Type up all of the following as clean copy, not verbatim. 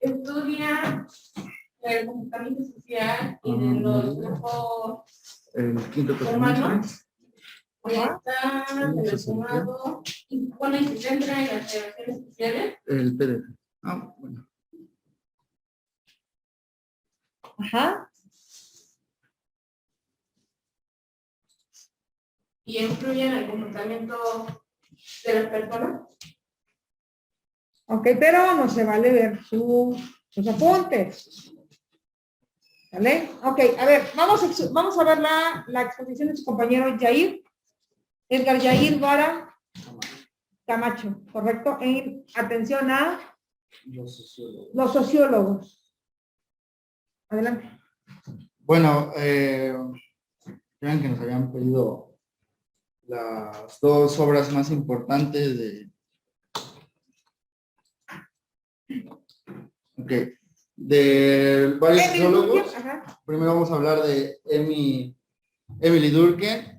estudia el comportamiento social y de los grupos el quinto humanos. Está relacionado y bueno, y se centra en las relaciones sociales. El PDF. Bueno. Ajá. Y influye en el comportamiento de las personas. Ok, pero no se vale ver sus apuntes. ¿Vale? Ok, a ver, vamos a ver la exposición de su compañero Yair, Edgar Yair Vara Camacho, ¿correcto? En atención a los sociólogos. Adelante. Bueno, vean que nos habían pedido las dos obras más importantes de varios sociólogos. Primero vamos a hablar de Emily Durkheim,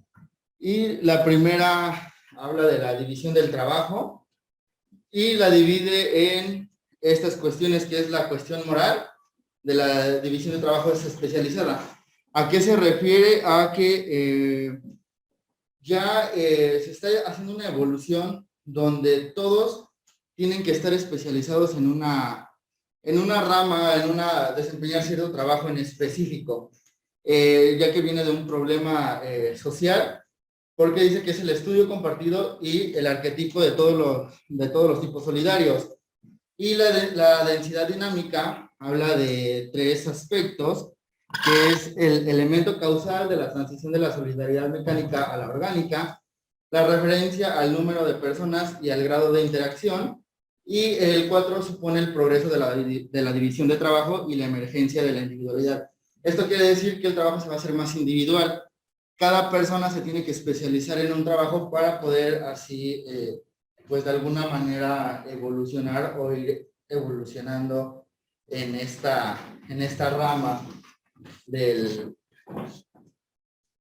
y la primera habla de la división del trabajo y la divide en estas cuestiones, que es la cuestión moral de la división de trabajo es especializada. ¿A qué se refiere? A que ya se está haciendo una evolución donde todos tienen que estar especializados en una rama, desempeñar cierto trabajo en específico, ya que viene de un problema social, porque dice que es el estudio compartido y el arquetipo de todos los tipos solidarios. Y la densidad dinámica habla de tres aspectos, que es el elemento causal de la transición de la solidaridad mecánica a la orgánica, la referencia al número de personas y al grado de interacción, y el 4 supone el progreso de la división de trabajo y la emergencia de la individualidad. Esto quiere decir que el trabajo se va a hacer más individual. Cada persona se tiene que especializar en un trabajo para poder así, pues de alguna manera evolucionar o ir evolucionando en esta rama de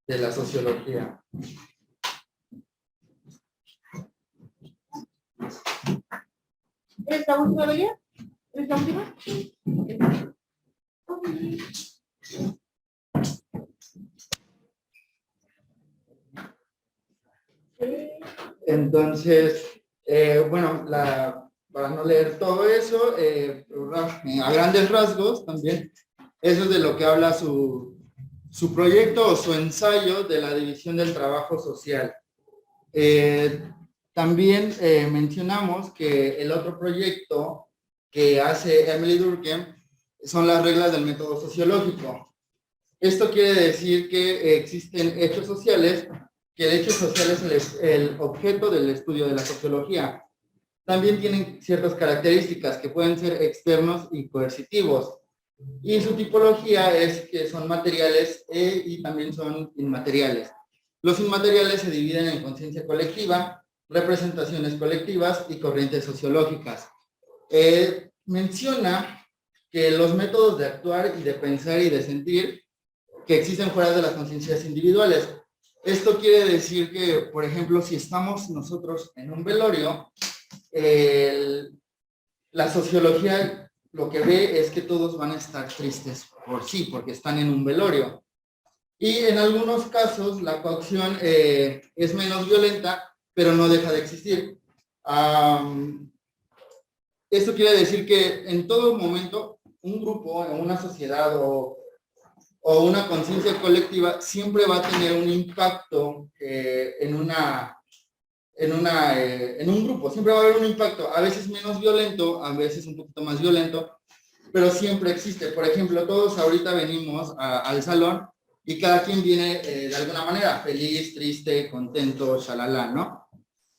la sociología. ¿Es la última, Bella? ¿Es la última? Entonces, bueno, para no leer todo eso, a grandes rasgos también, eso es de lo que habla su proyecto o su ensayo de la división del trabajo social. También mencionamos que el otro proyecto que hace Emily Durkheim son las reglas del método sociológico. Esto quiere decir que existen hechos sociales, que el hecho social es el objeto del estudio de la sociología. También tienen ciertas características que pueden ser externos y coercitivos. Y su tipología es que son materiales y también son inmateriales. Los inmateriales se dividen en conciencia colectiva, representaciones colectivas y corrientes sociológicas. Menciona que los métodos de actuar y de pensar y de sentir que existen fuera de las conciencias individuales. Esto quiere decir que, por ejemplo, si estamos nosotros en un velorio, la sociología lo que ve es que todos van a estar tristes por sí, porque están en un velorio. Y en algunos casos la coacción es menos violenta, pero no deja de existir. Esto quiere decir que en todo momento un grupo, una sociedad o una conciencia colectiva siempre va a tener un impacto en un grupo, siempre va a haber un impacto, a veces menos violento, a veces un poquito más violento, pero siempre existe. Por ejemplo, todos ahorita venimos al salón y cada quien viene de alguna manera, feliz, triste, contento, shalala, ¿no?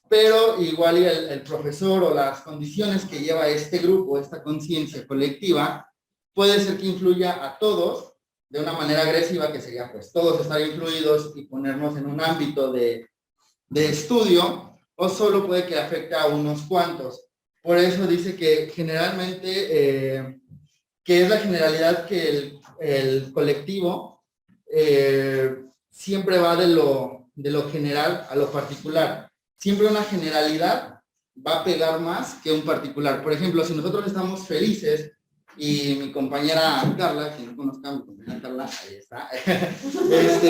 Pero igual el profesor o las condiciones que lleva este grupo, esta conciencia colectiva, puede ser que influya a todos de una manera agresiva, que sería pues todos estar incluidos y ponernos en un ámbito de estudio, o solo puede que afecte a unos cuantos. Por eso dice que generalmente, que es la generalidad que el colectivo siempre va de lo general a lo particular. Siempre una generalidad va a pegar más que un particular. Por ejemplo, si nosotros estamos felices y mi compañera Carla, quien no conozca a mi compañera Carla, ahí está,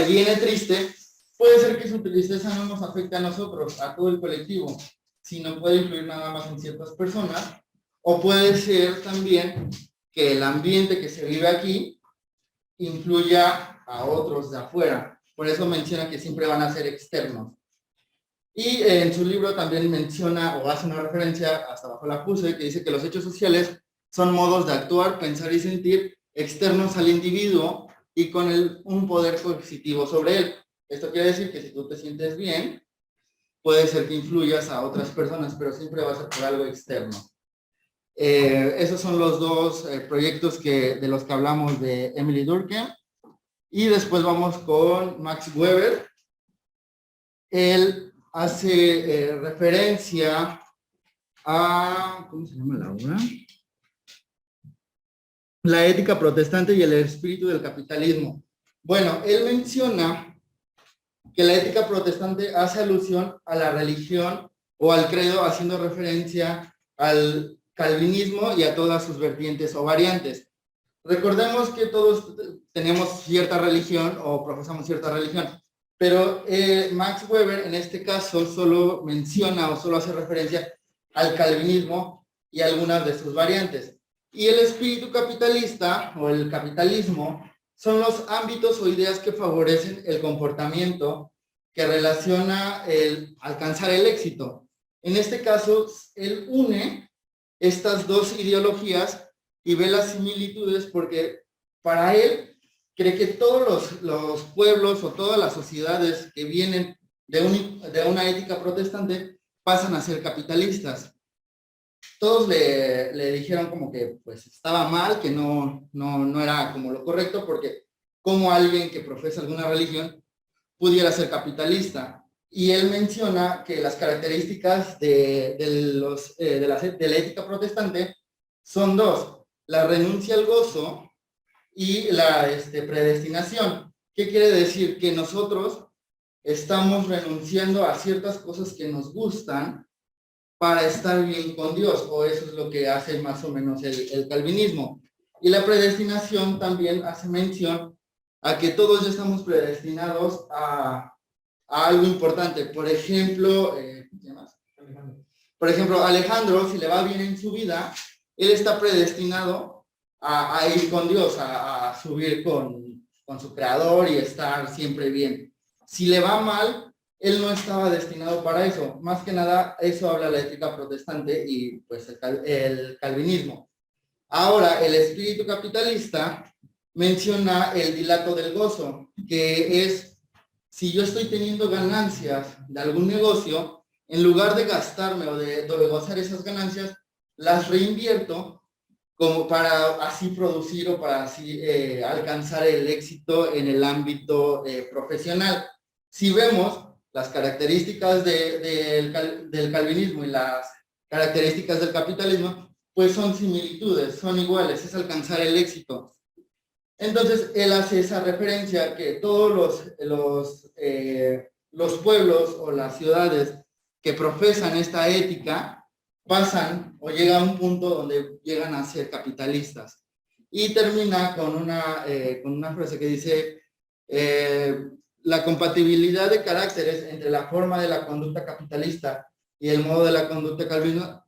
viene triste, puede ser que su tristeza no nos afecte a nosotros, a todo el colectivo, sino puede influir nada más en ciertas personas, o puede ser también que el ambiente que se vive aquí influya a otros de afuera. Por eso menciona que siempre van a ser externos. Y en su libro también menciona o hace una referencia, hasta abajo la puse, que dice que los hechos sociales son modos de actuar, pensar y sentir externos al individuo y con un poder coercitivo sobre él. Esto quiere decir que si tú te sientes bien, puede ser que influyas a otras personas, pero siempre va a ser por algo externo. Esos son los dos proyectos de los que hablamos de Emily Durkheim. Y después vamos con Max Weber. Él hace referencia a, ¿cómo se llama la obra? La ética protestante y el espíritu del capitalismo. Bueno, él menciona que la ética protestante hace alusión a la religión o al credo, haciendo referencia al calvinismo y a todas sus vertientes o variantes. Recordemos que todos tenemos cierta religión o profesamos cierta religión, pero Max Weber en este caso solo menciona o solo hace referencia al calvinismo y algunas de sus variantes. Y el espíritu capitalista o el capitalismo son los ámbitos o ideas que favorecen el comportamiento que relaciona el alcanzar el éxito. En este caso, él une estas dos ideologías y ve las similitudes porque para él cree que todos los pueblos o todas las sociedades que vienen de una ética protestante pasan a ser capitalistas. Todos le dijeron como que pues estaba mal, que no era como lo correcto, porque como alguien que profesa alguna religión pudiera ser capitalista. Y él menciona que las características de la ética protestante son dos: la renuncia al gozo y la predestinación. ¿Qué quiere decir? Que nosotros estamos renunciando a ciertas cosas que nos gustan para estar bien con Dios, o eso es lo que hace más o menos el calvinismo. Y la predestinación también hace mención a que todos ya estamos predestinados a algo importante. Por ejemplo, ¿qué más? Alejandro, si le va bien en su vida, él está predestinado a ir con Dios, a subir con su creador y estar siempre bien. Si le va mal, él no estaba destinado para eso. Más que nada, eso habla la ética protestante y pues el calvinismo. Ahora, el espíritu capitalista menciona el dilato del gozo, que es: si yo estoy teniendo ganancias de algún negocio, en lugar de gastarme o de gozar esas ganancias, las reinvierto como para así producir o para así alcanzar el éxito en el ámbito profesional. Si vemos las características del calvinismo y las características del capitalismo, pues son similitudes, son iguales, es alcanzar el éxito. Entonces, él hace esa referencia que todos los pueblos o las ciudades que profesan esta ética pasan o llegan a un punto donde llegan a ser capitalistas. Y termina con una frase que dice: la compatibilidad de caracteres entre la forma de la conducta capitalista y el modo de la conducta calvinista,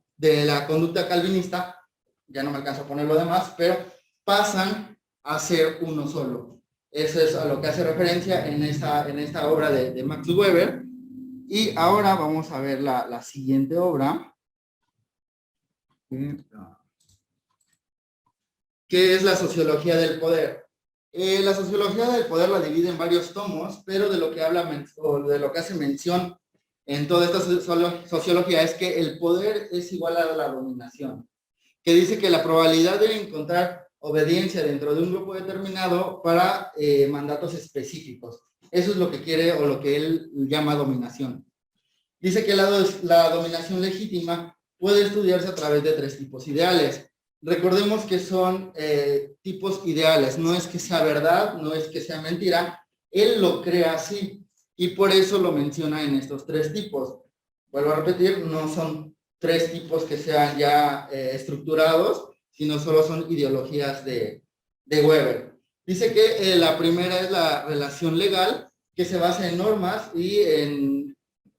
ya no me alcanzo a poner lo demás, pero pasan a ser uno solo. Eso es a lo que hace referencia en esta obra de Max Weber. Y ahora vamos a ver la siguiente obra, que es la sociología del poder. La sociología del poder la divide en varios tomos, pero de lo que habla o de lo que hace mención en toda esta sociología es que el poder es igual a la dominación, que dice que la probabilidad de encontrar obediencia dentro de un grupo determinado para mandatos específicos. Eso es lo que quiere o lo que él llama dominación. Dice que la dominación legítima puede estudiarse a través de 3 tipos ideales. Recordemos que son tipos ideales, no es que sea verdad, no es que sea mentira, él lo crea así y por eso lo menciona en estos 3 tipos. Vuelvo a repetir, no son 3 tipos que sean ya estructurados, sino solo son ideologías de Weber. Dice que la primera es la relación legal, que se basa en normas y en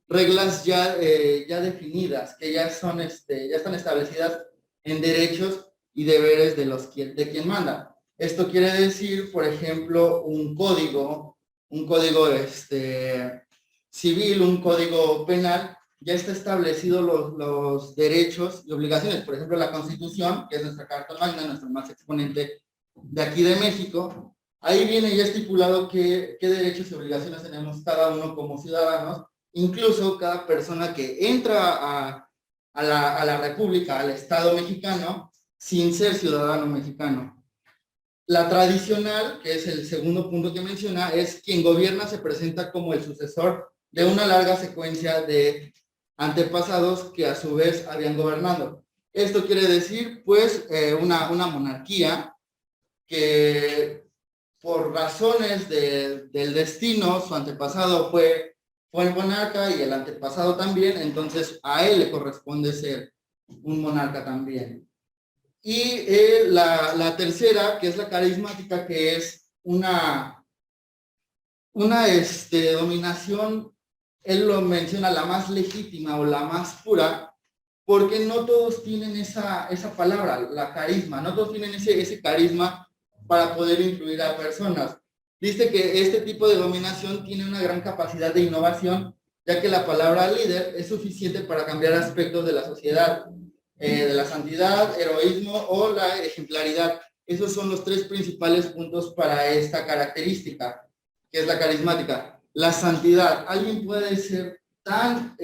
reglas ya definidas, que ya están establecidas en derechos y deberes de quien manda. Esto quiere decir, por ejemplo, un código civil, un código penal, ya está establecido los derechos y obligaciones. Por ejemplo, la Constitución, que es nuestra Carta Magna, nuestro más exponente de aquí de México, ahí viene ya estipulado qué derechos y obligaciones tenemos cada uno como ciudadanos, incluso cada persona que entra a la República, al Estado mexicano, sin ser ciudadano mexicano. La tradicional, que es el segundo punto que menciona, es quien gobierna se presenta como el sucesor de una larga secuencia de antepasados que a su vez habían gobernado. Esto quiere decir, pues, una monarquía que por razones del destino, su antepasado fue el monarca y el antepasado también, entonces a él le corresponde ser un monarca también. Y la tercera, que es la carismática, que es una dominación, él lo menciona, la más legítima o la más pura, porque no todos tienen esa palabra, la carisma, no todos tienen ese carisma para poder influir a personas. Dice que este tipo de dominación tiene una gran capacidad de innovación, ya que la palabra líder es suficiente para cambiar aspectos de la sociedad, de la santidad, heroísmo o la ejemplaridad. Esos son los tres principales puntos para esta característica, que es la carismática. La santidad. Alguien puede ser tan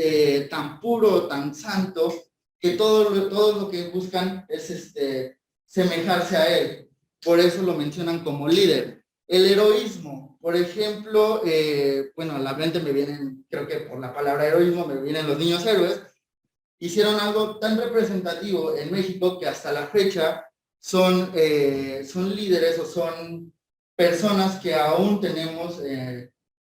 puro, tan santo, que todo lo que buscan es semejarse a él. Por eso lo mencionan como líder. El heroísmo, por ejemplo, bueno, a la mente me vienen, creo que por la palabra heroísmo, me vienen los niños héroes. Hicieron algo tan representativo en México que hasta la fecha son líderes o son personas que aún tenemos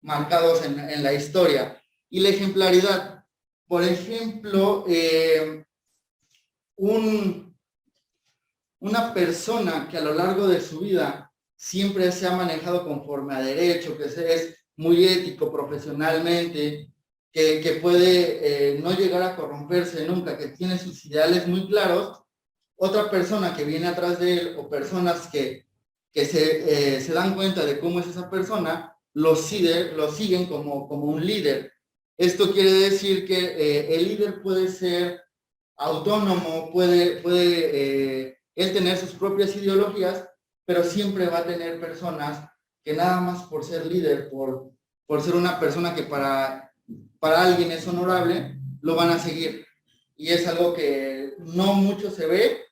marcados en la historia. Y la ejemplaridad, por ejemplo, una persona que a lo largo de su vida siempre se ha manejado conforme a derecho, que es muy ético profesionalmente, que puede no llegar a corromperse nunca, que tiene sus ideales muy claros, otra persona que viene atrás de él o personas que se dan cuenta de cómo es esa persona, lo siguen como un líder. Esto quiere decir que el líder puede ser autónomo, puede él tener sus propias ideologías, pero siempre va a tener personas que nada más por ser líder, por ser una persona que para alguien es honorable, lo van a seguir. Y es algo que no mucho se ve,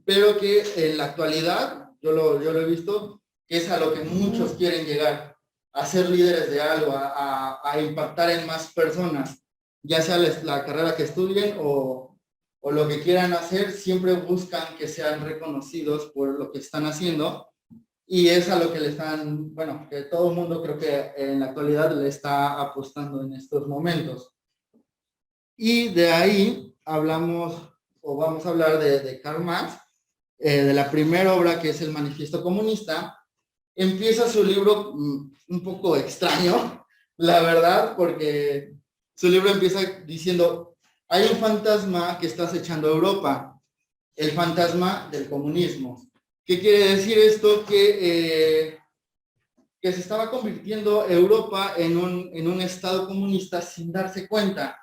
pero que en la actualidad, yo lo he visto, que es a lo que muchos quieren llegar, a ser líderes de algo, a impactar en más personas, ya sea la carrera que estudien o lo que quieran hacer, siempre buscan que sean reconocidos por lo que están haciendo, y es a lo que le están, bueno, que todo el mundo creo que en la actualidad le está apostando en estos momentos. Y de ahí vamos a hablar de Karl Marx, de la primera obra, que es el Manifiesto Comunista. Empieza su libro un poco extraño, la verdad, porque su libro empieza diciendo: hay un fantasma que está acechando a Europa, el fantasma del comunismo. ¿Qué quiere decir esto? Que se estaba convirtiendo Europa en un estado comunista sin darse cuenta.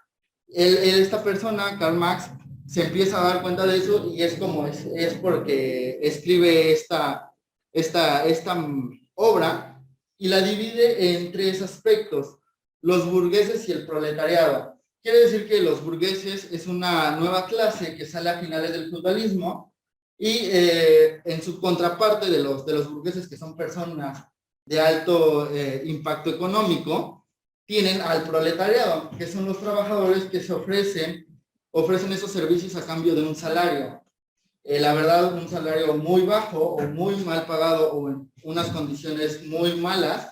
Esta persona, Karl Marx, se empieza a dar cuenta de eso, y es porque escribe esta obra y la divide en tres aspectos: los burgueses y el proletariado. Quiere decir que los burgueses es una nueva clase que sale a finales del feudalismo, y en su contraparte de los burgueses, que son personas de alto impacto económico, tienen al proletariado, que son los trabajadores que se ofrecen esos servicios a cambio de un salario. La verdad, un salario muy bajo o muy mal pagado o en unas condiciones muy malas,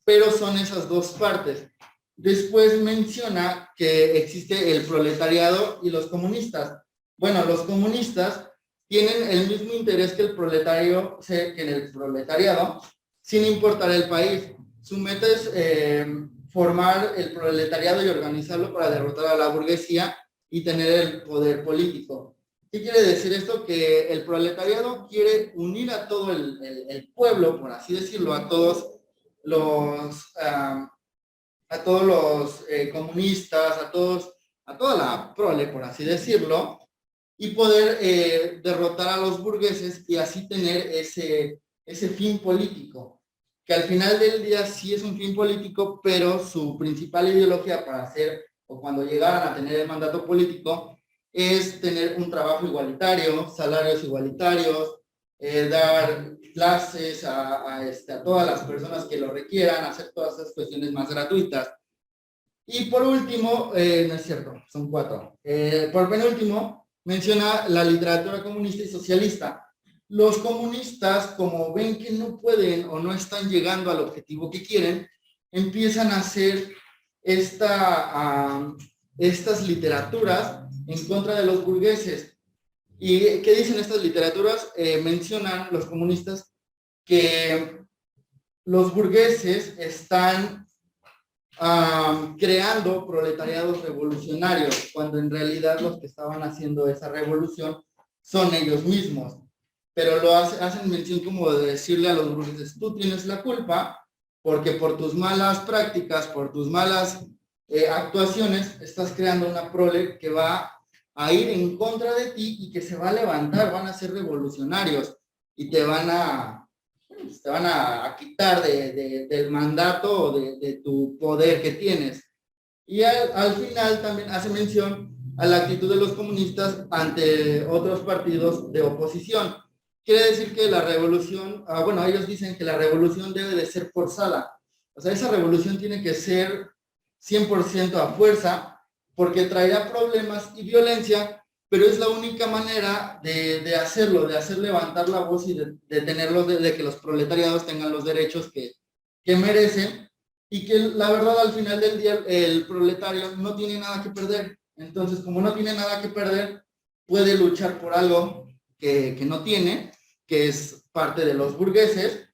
pero son esas dos partes. Después menciona que existe el proletariado y los comunistas. Bueno, los comunistas tienen el mismo interés que el proletario, que en el proletariado, sin importar el país. Su meta es formar el proletariado y organizarlo para derrotar a la burguesía y tener el poder político. ¿Qué quiere decir esto? Que el proletariado quiere unir a todo el pueblo, por así decirlo, a todos los comunistas, a toda la prole, por así decirlo, y poder derrotar a los burgueses y así tener ese fin político, que al final del día sí es un fin político, pero su principal ideología para hacer, o cuando llegaran a tener el mandato político, es tener un trabajo igualitario, salarios igualitarios, dar clases a todas las personas que lo requieran, hacer todas esas cuestiones más gratuitas. Y por último, no es cierto, son 4. Por penúltimo, menciona la literatura comunista y socialista. Los comunistas, como ven que no pueden o no están llegando al objetivo que quieren, empiezan a hacer estas literaturas en contra de los burgueses. ¿Y qué dicen estas literaturas? Mencionan los comunistas que los burgueses están creando proletariados revolucionarios, cuando en realidad los que estaban haciendo esa revolución son ellos mismos. Pero lo hacen mención como de decirle a los burgueses, tú tienes la culpa porque por tus malas prácticas, por tus malas actuaciones, estás creando una prole que va a ir en contra de ti y que se va a levantar, van a ser revolucionarios y te van a quitar del mandato o de tu poder que tienes. Y al final también hace mención a la actitud de los comunistas ante otros partidos de oposición. Quiere decir que la revolución, bueno, ellos dicen que la revolución debe de ser forzada. O sea, esa revolución tiene que ser 100% a fuerza, porque traerá problemas y violencia, pero es la única manera de hacerlo, de hacer levantar la voz y de tenerlos, de que los proletariados tengan los derechos que merecen, y que la verdad al final del día el proletario no tiene nada que perder. Entonces, como no tiene nada que perder, puede luchar por algo que no tiene, que es parte de los burgueses.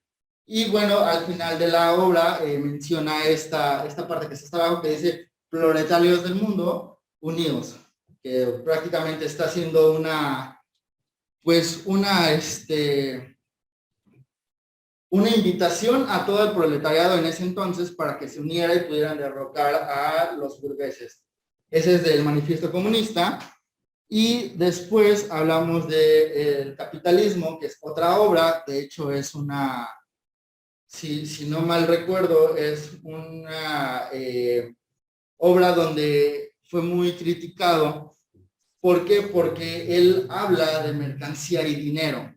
Y bueno, al final de la obra menciona esta parte que está abajo, que dice proletarios del mundo unidos, que prácticamente está haciendo una invitación a todo el proletariado en ese entonces para que se uniera y pudieran derrocar a los burgueses. Ese es del Manifiesto Comunista. Y después hablamos del capitalismo, que es otra obra. De hecho, es una, si no mal recuerdo, es una obra donde fue muy criticado. ¿Por qué? Porque él habla de mercancía y dinero.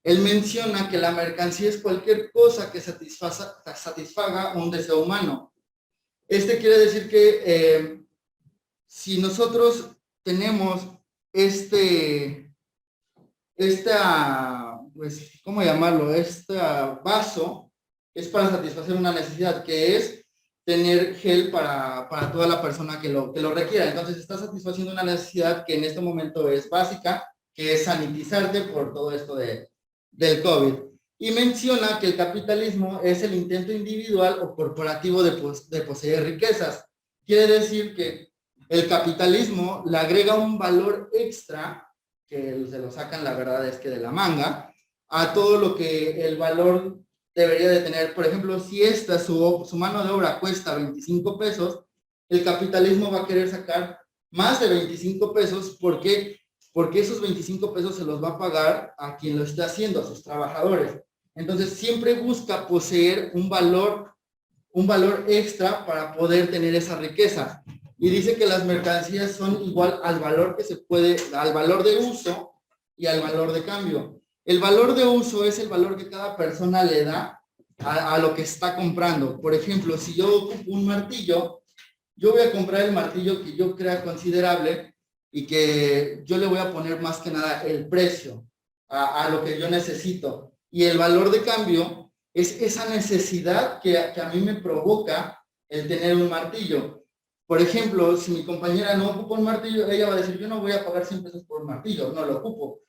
Él menciona que la mercancía es cualquier cosa que satisfaga un deseo humano. Quiere decir que si nosotros tenemos pues, ¿cómo llamarlo? Este vaso es para satisfacer una necesidad, que es tener gel para toda la persona que lo requiera. Entonces está satisfaciendo una necesidad que en este momento es básica, que es sanitizarte por todo esto del COVID. Y menciona que el capitalismo es el intento individual o corporativo de poseer riquezas. Quiere decir que el capitalismo le agrega un valor extra, que se lo sacan, la verdad es que de la manga, a todo lo que el valor debería de tener. Por ejemplo, si su mano de obra cuesta 25 pesos, el capitalismo va a querer sacar más de 25 pesos. ¿Por qué? Porque esos 25 pesos se los va a pagar a quien lo está haciendo, a sus trabajadores. Entonces, siempre busca poseer un valor extra para poder tener esa riqueza. Y dice que las mercancías son igual al valor al valor de uso y al valor de cambio. El valor de uso es el valor que cada persona le da a lo que está comprando. Por ejemplo, si yo ocupo un martillo, yo voy a comprar el martillo que yo crea considerable y que yo le voy a poner más que nada el precio a lo que yo necesito. Y el valor de cambio es esa necesidad que a mí me provoca el tener un martillo. Por ejemplo, si mi compañera no ocupa un martillo, ella va a decir, yo no voy a pagar 100 pesos por un martillo, no lo ocupo.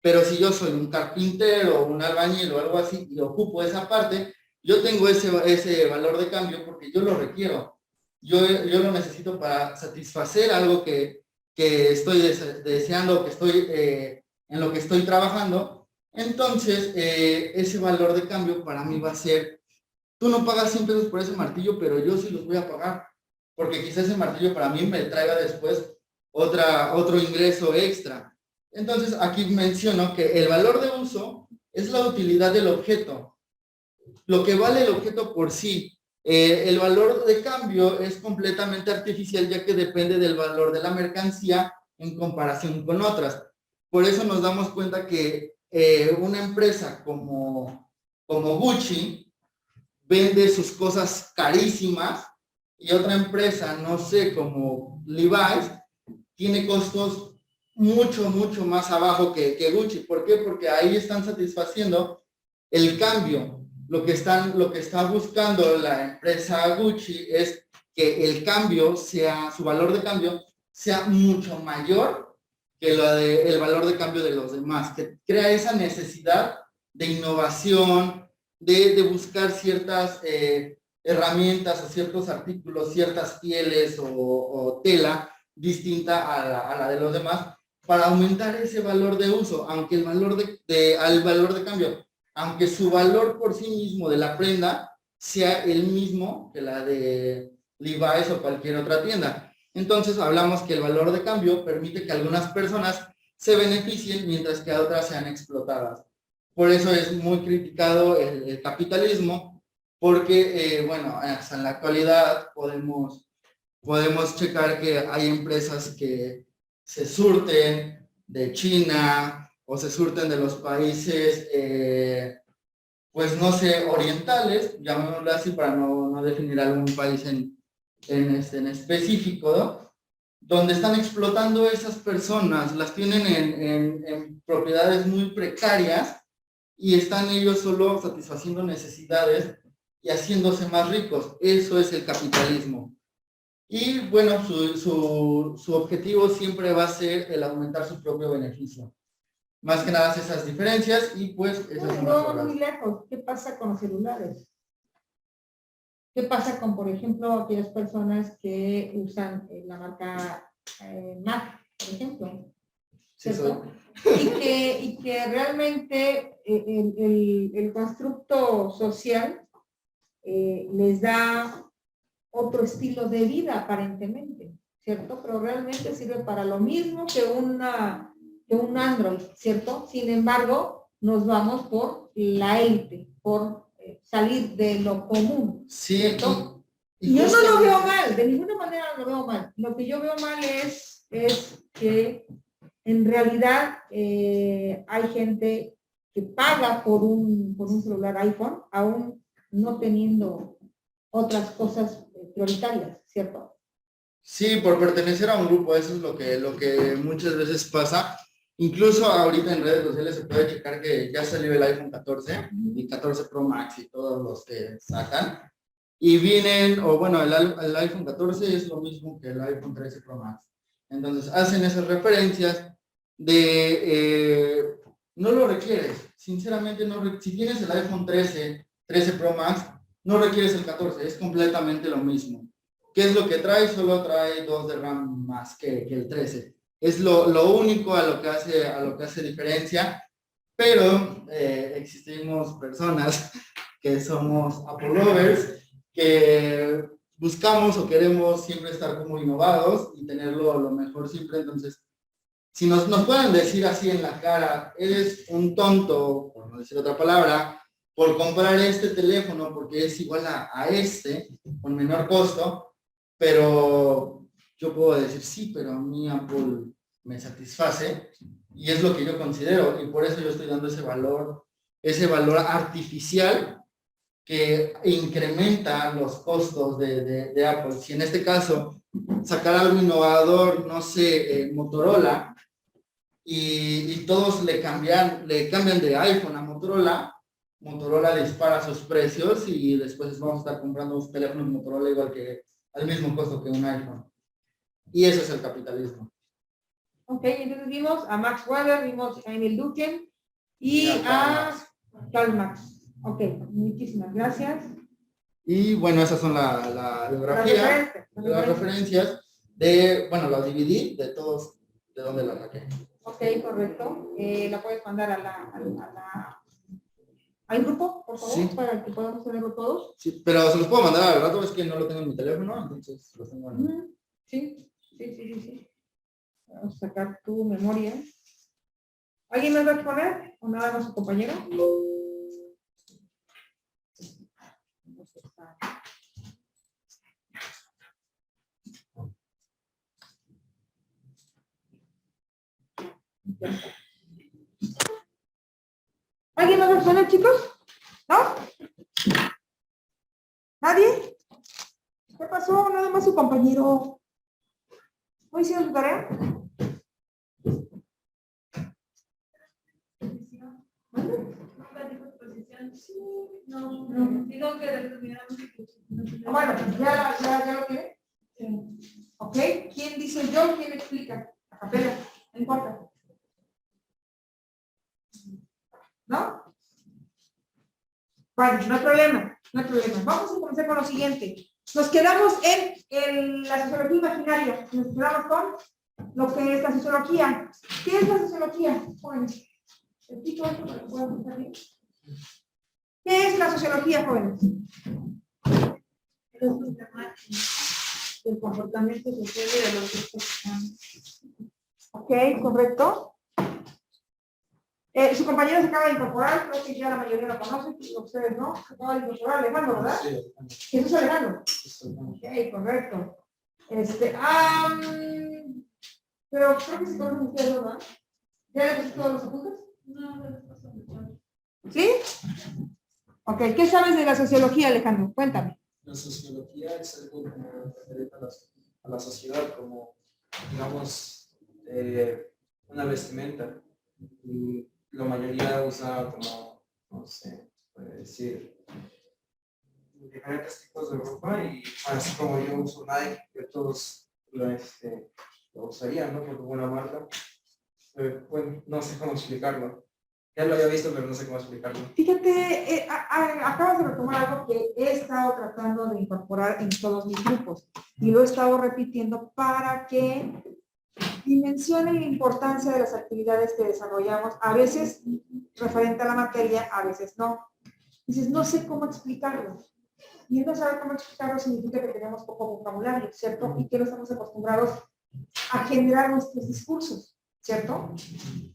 Pero si yo soy un carpintero o un albañil o algo así y ocupo esa parte, yo tengo ese valor de cambio porque yo lo requiero. Yo lo necesito para satisfacer algo que estoy deseando, que estoy en lo que estoy trabajando. Entonces, ese valor de cambio para mí va a ser, tú no pagas 100 pesos por ese martillo, pero yo sí los voy a pagar, porque quizás ese martillo para mí me traiga después otro ingreso extra. Entonces, aquí menciono que el valor de uso es la utilidad del objeto, lo que vale el objeto por sí. El valor de cambio es completamente artificial, ya que depende del valor de la mercancía en comparación con otras. Por eso nos damos cuenta que una empresa como Gucci vende sus cosas carísimas y otra empresa, no sé, como Levi's, tiene costos mucho más abajo que Gucci. ¿Por qué? Porque ahí están satisfaciendo el cambio. Lo que está buscando la empresa Gucci es que el cambio su valor de cambio sea mucho mayor que el valor de cambio de los demás, que crea esa necesidad de innovación, de buscar ciertas herramientas o ciertos artículos, ciertas pieles o tela distinta a la de los demás, para aumentar ese valor de uso, aunque el valor de cambio, aunque su valor por sí mismo de la prenda sea el mismo que la de Levi's o cualquier otra tienda. Entonces hablamos que el valor de cambio permite que algunas personas se beneficien mientras que otras sean explotadas. Por eso es muy criticado el capitalismo, porque, bueno, hasta en la actualidad podemos checar que hay empresas que se surten de China o se surten de los países, pues no sé, orientales, llamémoslo así para no definir algún país en específico, ¿no? Donde están explotando esas personas, las tienen en propiedades muy precarias y están ellos solo satisfaciendo necesidades y haciéndose más ricos. Eso es el capitalismo. Y bueno, su objetivo siempre va a ser el aumentar su propio beneficio. Más que nada esas diferencias y pues esas son No, muy lejos. ¿Qué pasa con los celulares? ¿Qué pasa con, por ejemplo, aquellas personas que usan la marca Mac, por ejemplo? ¿Cierto? Y que realmente el constructo social les da otro estilo de vida aparentemente, ¿cierto? Pero realmente sirve para lo mismo que un Android, ¿cierto? Sin embargo, nos vamos por la élite, por salir de lo común, ¿cierto? Y yo no lo veo mal, de ninguna manera lo veo mal. Lo que yo veo mal es que en realidad hay gente que paga por un celular iPhone, aún no teniendo otras cosas prioritarias, ¿cierto? Sí, por pertenecer a un grupo, eso es lo que muchas veces pasa. Incluso ahorita en redes sociales se puede checar que ya salió el iPhone 14 y 14 Pro Max y todos los que sacan. Y vienen, o bueno, el iPhone 14 es lo mismo que el iPhone 13 Pro Max. Entonces hacen esas referencias de no lo requieres. Sinceramente, si tienes el iPhone 13 Pro Max, no requieres el 14, es completamente lo mismo. ¿Qué es lo que trae? Solo trae 2 de RAM más que el 13. Es lo único a lo que hace diferencia, pero existimos personas que somos Apple lovers, que buscamos o queremos siempre estar como innovados y tenerlo lo mejor siempre. Entonces, si nos pueden decir así en la cara, eres un tonto, por no decir otra palabra, por comprar este teléfono porque es igual a este, con menor costo, pero yo puedo decir sí, pero a mí Apple me satisface y es lo que yo considero y por eso yo estoy dando ese valor artificial que incrementa los costos de Apple. Si en este caso sacar algo innovador, no sé, Motorola, y todos le cambian de iPhone a Motorola dispara sus precios y después vamos a estar comprando un teléfono Motorola igual que al mismo costo que un iPhone. Y eso es el capitalismo. Ok, entonces vimos a Max Weber, vimos a Emil Durkheim y Y a a Karl Marx. Ok, muchísimas gracias. Y bueno, esas son la biografía, Las las referencias de, bueno, las dividí de todos, de donde las saqué. Ok, correcto. La puedes mandar al grupo, por favor, Sí. para que podamos tenerlo todos. Sí, pero se los puedo mandar al rato, es que no lo tengo en mi teléfono, entonces los tengo en... Ujú. Sí. Vamos a sacar tu memoria. ¿Alguien más va a exponer? ¿O nada más su compañero? ¿Alguien más va a exponer, chicos? ¿No? ¿Nadie? ¿Qué pasó? Nada más su compañero. ¿No hicieron su tarea? No, digo que determinamos. Bueno, ¿ya lo tiene? Sí. ¿Ok? ¿Quién dice yo? ¿Quién explica? A capela, no importa. ¿No? Bueno, no hay problema, no hay problema. Vamos a comenzar con lo siguiente. Nos quedamos en la sociología imaginaria. Nos quedamos con lo que es la sociología. ¿Qué es la sociología? Jóvenes. ¿Explico esto para que puedan pensar bien? ¿Qué es la sociología, jóvenes? El comportamiento social y de los grupos. Ok, correcto. Su compañero se acaba de incorporar, creo que ya la mayoría lo conoce, ustedes no. Se acaba de incorporar Alejandro, ¿verdad? Sí, Jesús Alejandro. Ok, correcto. Pero creo que se conocen ustedes, ¿verdad? ¿Ya le pusiste todos los apuntes? No, de las cosas mucho. ¿Sí? Ok, ¿qué sabes de la sociología, Alejandro? Cuéntame. La sociología es algo como referente a la sociedad, como, digamos, una vestimenta. Y la mayoría usa como, no sé, puede decir, diferentes tipos de ropa y así como yo uso Nike, que todos lo usarían, ¿no? Por buena marca. Pues, no sé cómo explicarlo. Ya lo había visto, pero no sé cómo explicarlo. Fíjate, acabas de retomar algo que he estado tratando de incorporar en todos mis grupos y lo he estado repitiendo para que dimensionen la importancia de las actividades que desarrollamos, a veces referente a la materia, a veces no. Dices, no sé cómo explicarlo. Y el no saber cómo explicarlo significa que tenemos poco vocabulario, ¿cierto? Y que no estamos acostumbrados a generar nuestros discursos, ¿cierto?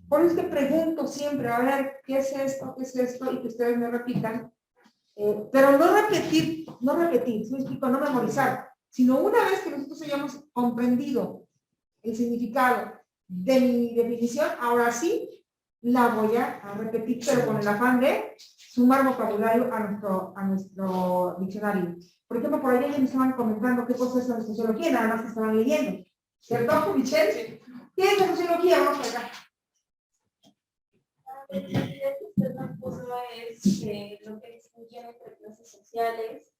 Por eso es que pregunto siempre, a ver, ¿qué es esto? ¿Qué es esto? Y que ustedes me repitan. Pero no repetir, ¿sí me explico? No memorizar, sino una vez que nosotros hayamos comprendido el significado de mi definición, ahora sí la voy a repetir, pero con el afán de sumar vocabulario a nuestro diccionario. Por ejemplo, por ahí ya me estaban comentando qué cosa es la sociología, nada más que estaban leyendo. ¿Cierto, Michelle? ¿Qué es la sociología? Vamos a ver. La idea que usted nos puso es lo que distingue entre clases sociales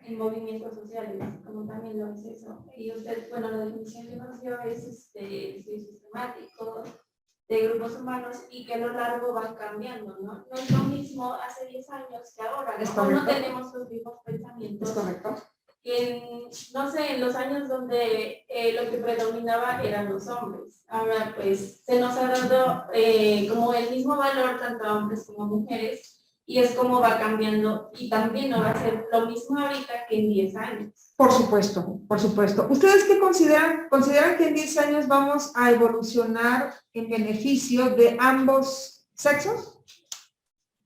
en movimientos sociales, como también lo es eso. Y usted, bueno, la definición que nos dio es estudio sistemático de grupos humanos y que a lo largo van cambiando, ¿no? No es lo mismo hace 10 años que ahora, ¿no? No tenemos los mismos pensamientos. ¿Es correcto? No sé, en los años donde lo que predominaba eran los hombres. Ahora pues se nos ha dado como el mismo valor tanto a hombres como a mujeres y es como va cambiando y también no va a ser lo mismo ahorita que en 10 años. Por supuesto, por supuesto. ¿Ustedes qué consideran? ¿Consideran que en 10 años vamos a evolucionar en beneficio de ambos sexos?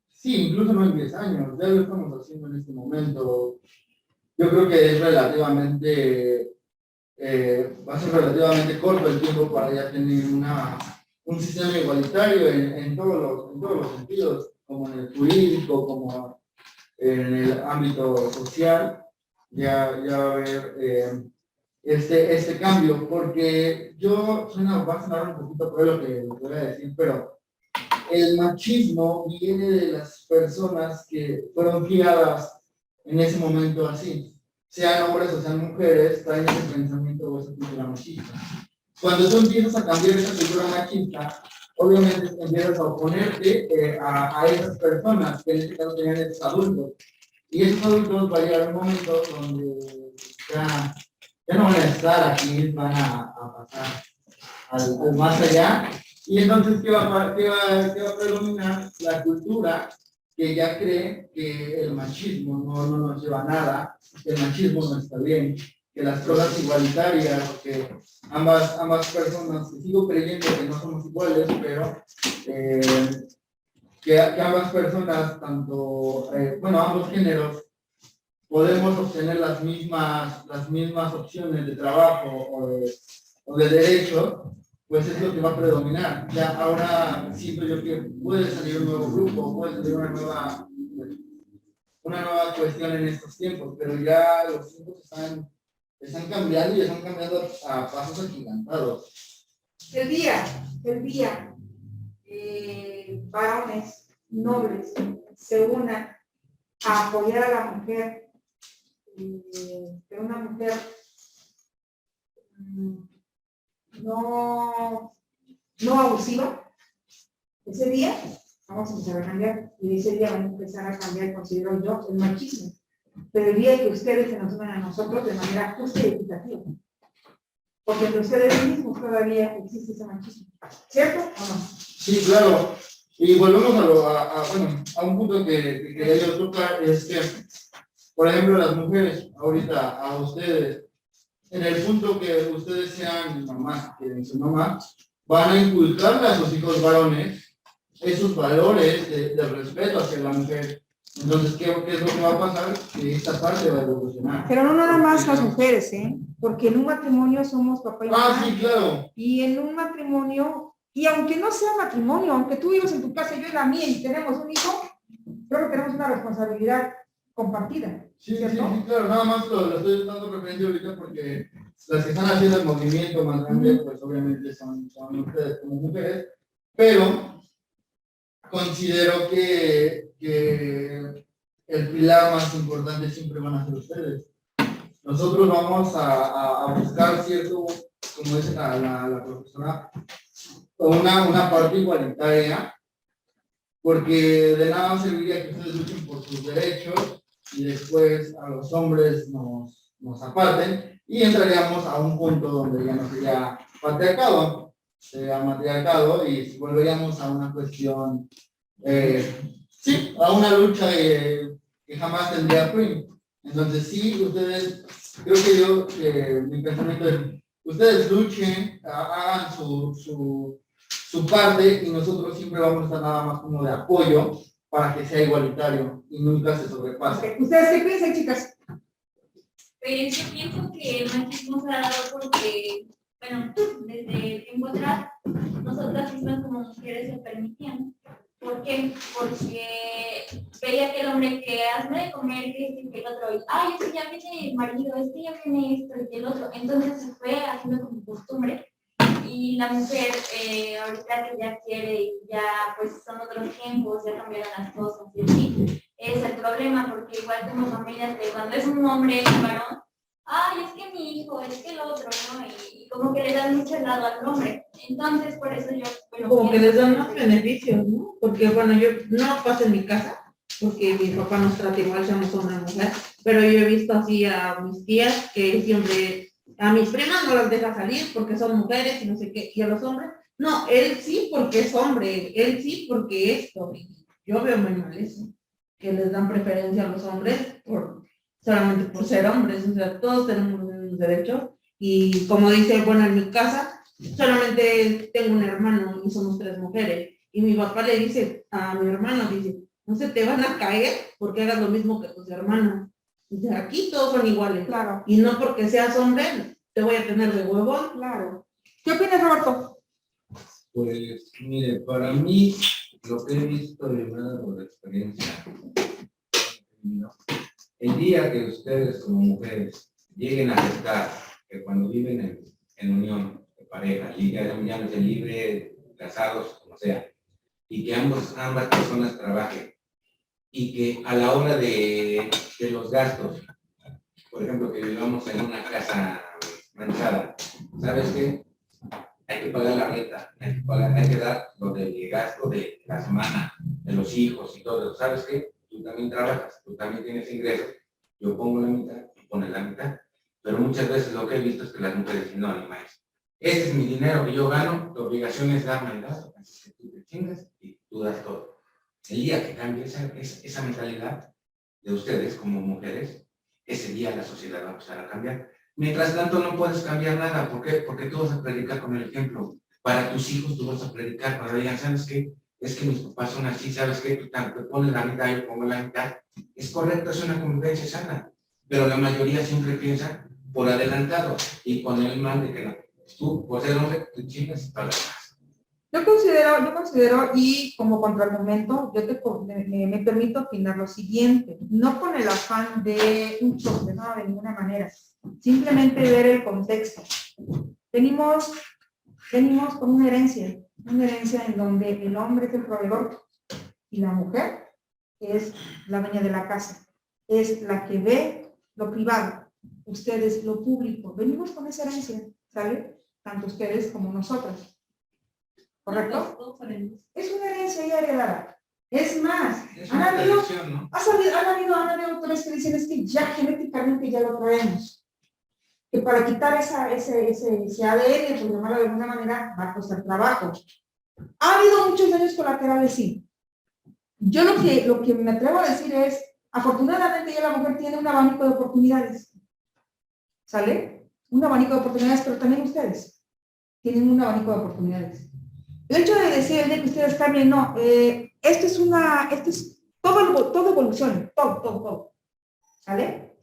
Sí, incluso no en 10 años, ya lo estamos haciendo en este momento. Yo creo que es relativamente, va a ser relativamente corto el tiempo para ya tener un sistema igualitario en todos los sentidos, como en el jurídico, como en el ámbito social, ya va a haber este cambio, porque va a sonar un poquito por lo que voy a decir, pero el machismo viene de las personas que fueron criadas en ese momento así, sean hombres o sean mujeres, traen ese pensamiento o esa cultura machista. cuando tú empiezas a cambiar esa cultura machista, obviamente empiezas a oponerte a esas personas, que en este caso tenían esos adultos. Y esos adultos va a llegar un momento donde ya no van a estar aquí, van a pasar al más allá. Y entonces, ¿qué va a predominar? La cultura que ya cree que el machismo no nos lleva a nada, que el machismo no está bien, que las cosas igualitarias, que ambas personas, que sigo creyendo que no somos iguales, pero que ambas personas, tanto, ambos géneros, podemos obtener las mismas opciones de trabajo o de derecho, pues es lo que va a predominar. Ya ahora siento yo que puede salir un nuevo grupo, puede salir una nueva cuestión en estos tiempos, pero ya los tiempos están cambiando y están cambiando a pasos agigantados. El día, varones nobles se unan a apoyar a la mujer, de una mujer no abusiva, ese día vamos a empezar a cambiar, y ese día vamos a empezar a cambiar, considero yo, el machismo. Pero el día que ustedes se nos unan a nosotros de manera justa y equitativa, porque entre ustedes mismos todavía existe ese machismo, ¿cierto o no? Sí, claro. Y volvemos a un punto que quería yo tocar, es que, por ejemplo, las mujeres, ahorita, a ustedes, en el punto que ustedes sean mamás, que su mamá, van a inculcarle a sus hijos varones esos valores de respeto hacia la mujer. Entonces, ¿qué es lo que va a pasar? Que esta parte va a evolucionar. Pero no nada más las mujeres, porque en un matrimonio somos papá y mamá. Sí, claro. Y en un matrimonio, y aunque no sea matrimonio, aunque tú vivas en tu casa y yo en la mía y tenemos un hijo, creo que tenemos una responsabilidad compartida. Sí, claro, nada más lo estoy dando referencia ahorita porque las que están haciendo el movimiento más grande, pues obviamente son ustedes como mujeres, pero considero que el pilar más importante siempre van a ser ustedes. Nosotros vamos a buscar cierto, como dice la profesora, una parte igualitaria, porque de nada serviría que ustedes luchen por sus derechos y después a los hombres nos aparten y entraríamos a un punto donde ya no sería patriarcado, sería matriarcado y volveríamos a una cuestión, a una lucha que jamás tendría fin. Entonces sí, ustedes, creo que mi pensamiento es, ustedes luchen, hagan su parte y nosotros siempre vamos a estar nada más como de apoyo para que sea igualitario y nunca se sobrepase. ¿Ustedes qué piensan, chicas? Pues yo pienso que el machismo se ha dado porque, bueno, desde tiempo atrás, nosotras mismas como mujeres se permitían. ¿Por qué? Porque veía que el hombre que hazme de comer, que el otro, es que ya viene el marido, es que ya viene esto y el otro. Entonces se fue haciendo como costumbre. Y la mujer, ahorita que ya quiere y ya pues son otros tiempos, ya cambiaron las cosas y así, es el problema, porque igual tengo familias que cuando es un hombre, un varón, es que mi hijo, es que el otro, ¿no? Y como que le dan mucho lado al hombre. Entonces, por eso yo... Bueno, como que les dan más beneficios, ¿no? Porque, bueno, yo no pasa en mi casa, porque mi papá nos trata igual, somos hombre y mujer, pero yo he visto así a mis tías que siempre... A mis primas no las deja salir porque son mujeres y no sé qué, y a los hombres, no, él sí porque es hombre, él sí porque esto. Yo veo muy mal eso, que les dan preferencia a los hombres solamente por ser hombres, o sea, todos tenemos los mismos derechos, y como dice, bueno, en mi casa solamente tengo un hermano y somos 3 mujeres, y mi papá le dice a mi hermano, dice, no se te van a caer porque hagas lo mismo que tus hermanos. O sea, aquí todos son iguales. Claro. Y no porque seas hombre, te voy a tener de huevón. Claro. ¿Qué opinas, Roberto? Pues, mire, para mí, lo que he visto y me ha dado la experiencia, el día que ustedes como mujeres lleguen a aceptar que cuando viven en unión de pareja, ya no sean libre, casados, como sea, y que ambas personas trabajen, y que a la hora de los gastos, por ejemplo, que vivamos en una casa manchada, ¿sabes qué? hay que pagar la renta, hay que dar lo del gasto de la semana, de los hijos y todo eso. ¿Sabes qué? Tú también trabajas, tú también tienes ingresos, yo pongo la mitad, tú pones la mitad. Pero muchas veces lo que he visto es que las mujeres dicen, no, ni más. Este es mi dinero que yo gano, tu obligación es darme el gasto, así que tú te chingas y tú das todo. El día que cambie esa mentalidad de ustedes como mujeres, ese día la sociedad va a empezar a cambiar. Mientras tanto no puedes cambiar nada. ¿Por qué? Porque tú vas a predicar con el ejemplo. Para tus hijos tú vas a predicar, para digan, ¿sabes qué? Es que mis papás son así, ¿sabes qué? Tú te pones la mitad, yo pongo la mitad. Es correcto, es una convivencia sana. Pero la mayoría siempre piensa por adelantado y con el mal de que no. Tú, por ser hombre, tú chingas y pagas más. Yo considero, y como contraargumento, me permito opinar lo siguiente, no con el afán de un choque, no, de ninguna manera, simplemente ver el contexto. Venimos con una herencia en donde el hombre es el proveedor y la mujer es la dueña de la casa, es la que ve lo privado, ustedes lo público. Venimos con esa herencia, ¿sale? Tanto ustedes como nosotros. ¿Correcto? Es una herencia ya heredada. Es más, han habido autores que dicen es que ya genéticamente ya lo traemos. Que para quitar ese ADN, por llamarlo de alguna manera, va a costar trabajo. Ha habido muchos daños colaterales, sí. Yo lo que me atrevo a decir es, afortunadamente ya la mujer tiene un abanico de oportunidades. ¿Sale? Un abanico de oportunidades, pero también ustedes tienen un abanico de oportunidades. El hecho de decir el día que ustedes cambien, no, esto es todo evoluciona, todo, ¿sale?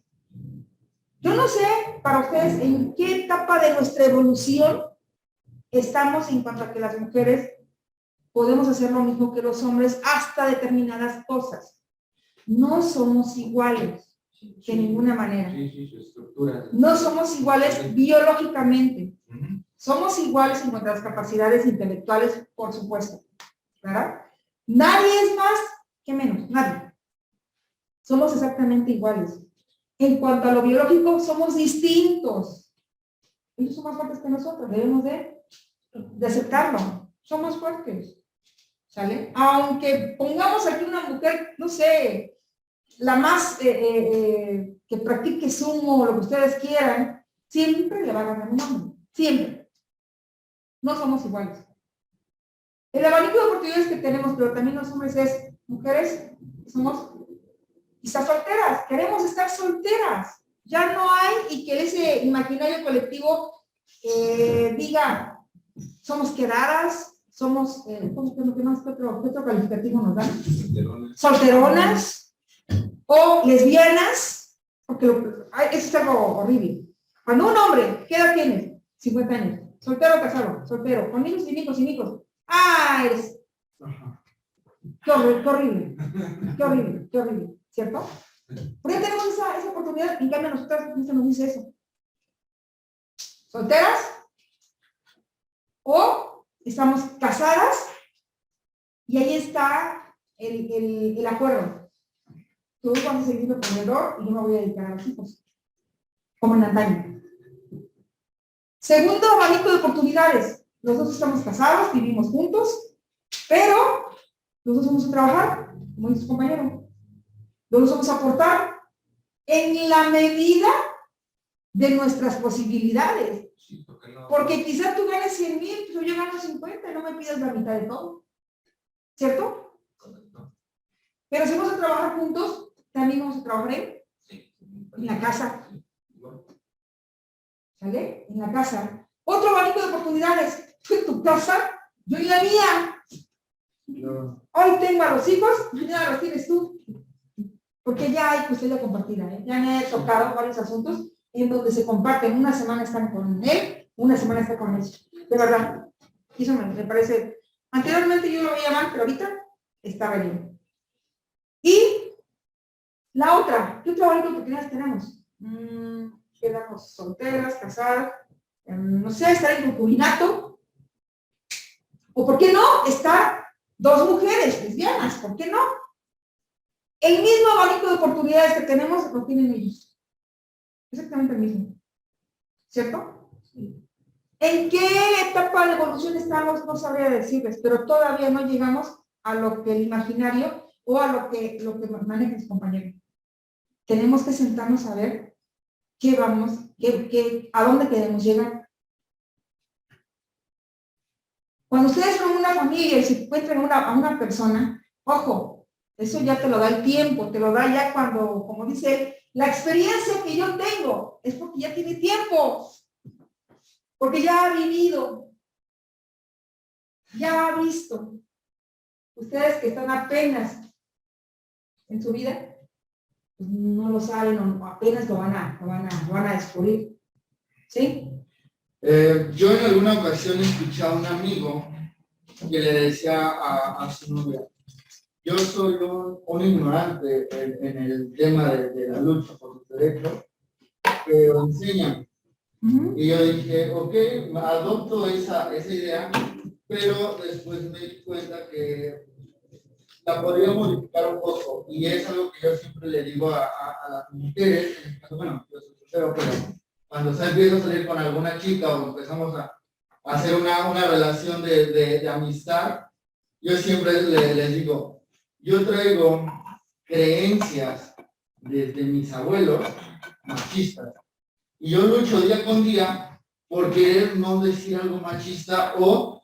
Yo no sé para ustedes en qué etapa de nuestra evolución estamos en cuanto a que las mujeres podemos hacer lo mismo que los hombres hasta determinadas cosas. No somos iguales de ninguna manera. Sí, su estructura. No somos iguales biológicamente. Somos iguales en nuestras capacidades intelectuales, por supuesto, ¿verdad? Nadie es más que menos, nadie. Somos exactamente iguales. En cuanto a lo biológico, somos distintos. Ellos son más fuertes que nosotros, debemos de aceptarlo. Son más fuertes, ¿sale? Aunque pongamos aquí una mujer, no sé, la más que practique sumo o lo que ustedes quieran, siempre le va a ganar un hombre, siempre. No somos iguales. El abanico de oportunidades que tenemos, pero también los hombres es, mujeres, somos quizás solteras, queremos estar solteras. Ya no hay, y que ese imaginario colectivo diga, somos quedadas, somos, ¿qué otro calificativo nos dan? Solteronas o lesbianas, porque eso es algo horrible. Cuando un hombre, ¿qué edad tiene? 50 años. Soltero o casado, soltero, con hijos, sin hijos, sin hijos. ¡Ah! Qué horrible, ¿cierto? Porque tenemos esa oportunidad, en cambio a nosotras no se nos dice eso. ¿Solteras? O estamos casadas y ahí está el acuerdo. Tú vas a seguir el proveedor y yo me voy a dedicar a los hijos. Como en antaño. Segundo abanico de oportunidades. Los dos estamos casados, vivimos juntos, pero los dos vamos a trabajar, como dice su compañero. Los dos vamos a aportar en la medida de nuestras posibilidades. Sí, no. Porque quizás tú ganes 100,000, pero yo gano 50 y no me pidas la mitad de todo. ¿Cierto? Correcto. Pero si vamos a trabajar juntos, también vamos a trabajar en la casa. ¿Sale? En la casa. Otro abanico de oportunidades. Tú en tu casa, yo en la mía. No. Hoy tengo a los hijos, mañana los tienes tú. Porque ya hay custodia compartida. Ya me he tocado varios asuntos en donde se comparten. Una semana están con él, una semana está con ella. De verdad. Eso me parece. Anteriormente yo lo veía mal, pero ahorita está bien. Y la otra, ¿qué otro abanico de oportunidades tenemos? Quedamos solteras, casadas, no sé, estar en concubinato. O ¿por qué no? Estar dos mujeres lesbianas, ¿por qué no? El mismo abanico de oportunidades que tenemos lo tienen ellos. Exactamente el mismo. ¿Cierto? Sí. ¿En qué etapa de evolución estamos? No sabría decirles, pero todavía no llegamos a lo que el imaginario o a lo que manejan mis compañeros. Tenemos que sentarnos a ver qué vamos, a dónde queremos llegar. Cuando ustedes son una familia y se encuentran a una persona, ojo, eso ya te lo da el tiempo, te lo da ya cuando, como dice él, la experiencia que yo tengo es porque ya tiene tiempo, porque ya ha vivido, ya ha visto. Ustedes que están apenas en su vida, pues no lo saben o apenas lo van a descubrir. ¿Sí? Yo en alguna ocasión escuché a un amigo que le decía a su novia, yo soy un ignorante en el tema de la lucha por los derechos, pero enseñan. Y yo dije, ok, adopto esa idea, pero después me di cuenta que la podría modificar un poco, y es algo que yo siempre le digo a las mujeres, en este caso, bueno, yo soy soltero, pero cuando se empieza a salir con alguna chica o empezamos a hacer una relación de amistad, yo siempre les digo, yo traigo creencias desde mis abuelos machistas, y yo lucho día con día por querer no decir algo machista o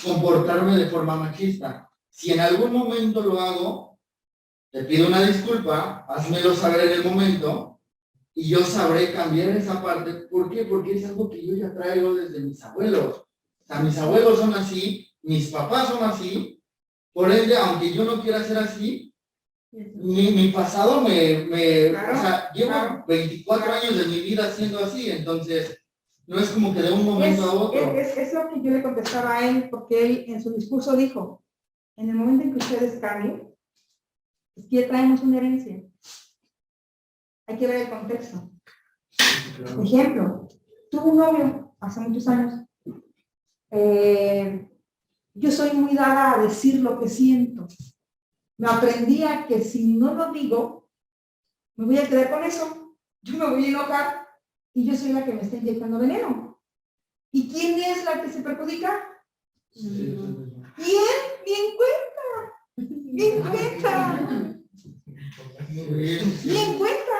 comportarme de forma machista. Si en algún momento lo hago, te pido una disculpa, házmelo saber en el momento y yo sabré cambiar esa parte. ¿Por qué? Porque es algo que yo ya traigo desde mis abuelos. O sea, mis abuelos son así, mis papás son así, por ende, aunque yo no quiera ser así, mi pasado Claro, o sea, llevo 24 años de mi vida siendo así, entonces no es como que de un momento a otro. Es lo que yo le contestaba a él, porque él en su discurso dijo, en el momento en que ustedes cambien, es que ya traemos una herencia. Hay que ver el contexto. Por ejemplo, tuve un novio hace muchos años. Yo soy muy dada a decir lo que siento. Me aprendí a que si no lo digo, me voy a quedar con eso. Yo me voy a enojar y yo soy la que me está inyectando veneno. ¿Y quién es la que se perjudica? Sí. Bien cuenta. Bien cuenta.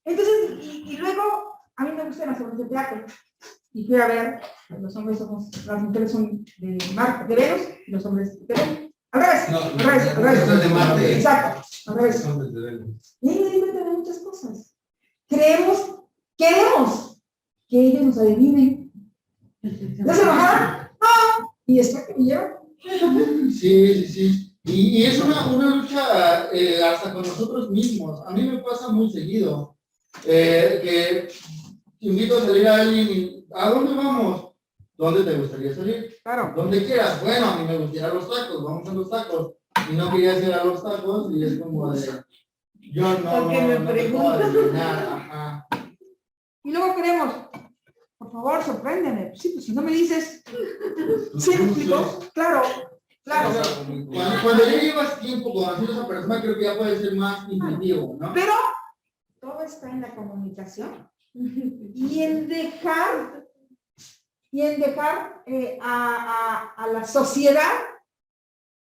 Entonces, y luego, a mí me gustan las obras de teatro. Y fui a ver, los hombres somos, las mujeres son de Venus y los hombres de Venus. Al revés, No, al revés. son de Marte. Exacto, al revés. Y ahí me di cuenta de muchas cosas. Queremos que ellos nos adivinen. ¿No se bajaron? No. Y esto que me lleva. Sí. Y es una lucha hasta con nosotros mismos. A mí me pasa muy seguido que invito a salir a alguien y ¿a dónde vamos? ¿Dónde te gustaría salir? Claro. Donde quieras. Bueno, a mí me gustaría ir a los tacos, vamos a los tacos. Y no quería ir a los tacos y es como de, yo no te puedo adivinar, ajá. Y luego queremos, por favor, sorpréndeme. Sí, pues si no me dices, ¿sí me explico? Claro. Cuando ya llevas tiempo conociendo a esa persona, creo que ya puede ser más intuitivo, ¿no? Pero todo está en la comunicación y en dejar a la sociedad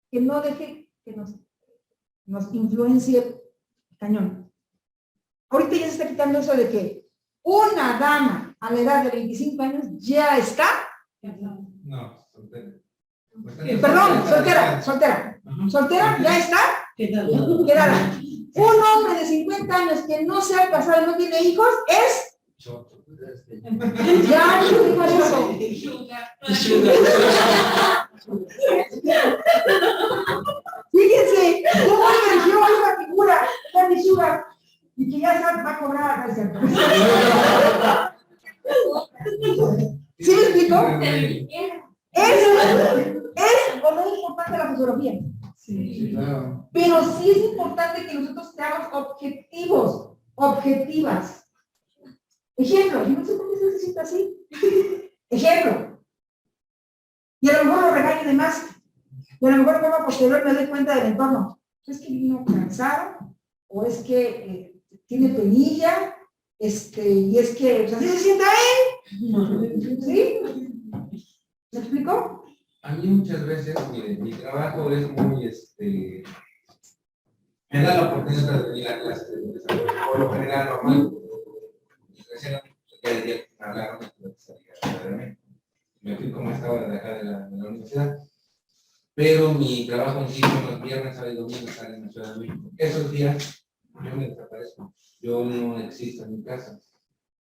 que no deje que nos influencie cañón. Ahorita ya se está quitando eso de que una dama a la edad de 25 años ya está. No, soltera. Perdón, soltera. Soltera ya está quedada. Un hombre de 50 años que no se ha casado y no tiene hijos es ya no digas eso. Fíjense cómo emergió esa figura de Sugar y que ya va a cobrar. ¿Sí me explico? Es o no es importante la fotografía. Sí, claro. Pero sí es importante que nosotros seamos objetivas. Ejemplo, yo no sé por qué se necesita así. Ejemplo. Y a lo mejor lo regaño de más. Y a lo mejor como posterior me doy cuenta del entorno. Es que vino cansado, o es que tiene penilla, Y es que, pues, así se sienta él. ¿Sí? ¿Me explico? A mí muchas veces, miren, mi trabajo es muy, me da la oportunidad de venir a clases de desarrollo, por lo general normal. Ya el día que me hablaron, me fui como estaba de acá de la universidad, pero mi trabajo en sí son los viernes, sábado y domingo, estar en la Ciudad de México. Esos días yo me desaparezco, yo no existo en mi casa.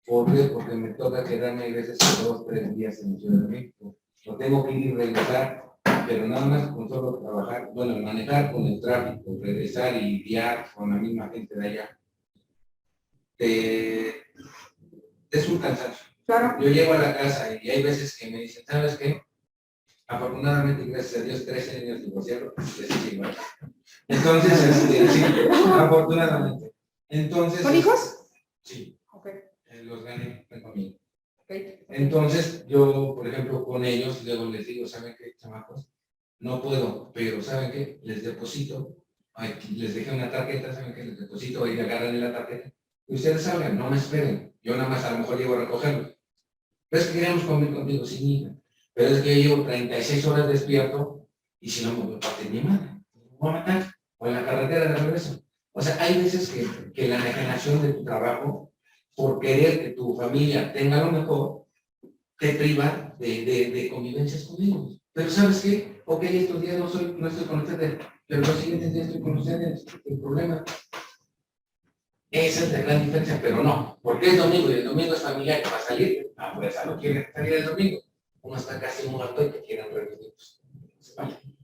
¿Por qué? Porque me toca quedarme a veces 2 o 3 días en la Ciudad de México. No tengo que ir y regresar, pero nada más con solo trabajar, bueno, manejar con el tráfico, regresar y guiar con la misma gente de allá. Es un cansancio. Claro. Yo llego a la casa y hay veces que me dicen, ¿sabes qué? Afortunadamente, gracias a Dios, 13 años divorciados, les igual. Entonces, sí, afortunadamente. Entonces, ¿Con hijos? Sí. Ok. Los gané conmigo. Okay. Entonces, yo, por ejemplo, con ellos, luego les digo, ¿saben qué, chamacos? No puedo, pero ¿saben qué? Les deposito, les dejé una tarjeta, ¿saben qué? Les deposito, y agarran la tarjeta. Y ustedes salgan, no me esperen. Yo nada más a lo mejor llego a recogerlo. Pero es que queremos comer contigo, sin hija. Pero es que yo llevo 36 horas despierto y si no me voy a partir mi madre. Me voy a matar. O en la carretera de regreso. O sea, hay veces que la enajenación de tu trabajo, por querer que tu familia tenga lo mejor, te priva de convivencias con ellos. Pero ¿sabes qué? Ok, estos días no estoy con ustedes, pero los siguientes días estoy con ustedes. El problema. Esa es la gran diferencia, pero no, porque es domingo y el domingo es familiar que va a salir, pues no quieren salir el domingo. Uno está casi muerto y que quieren revivir.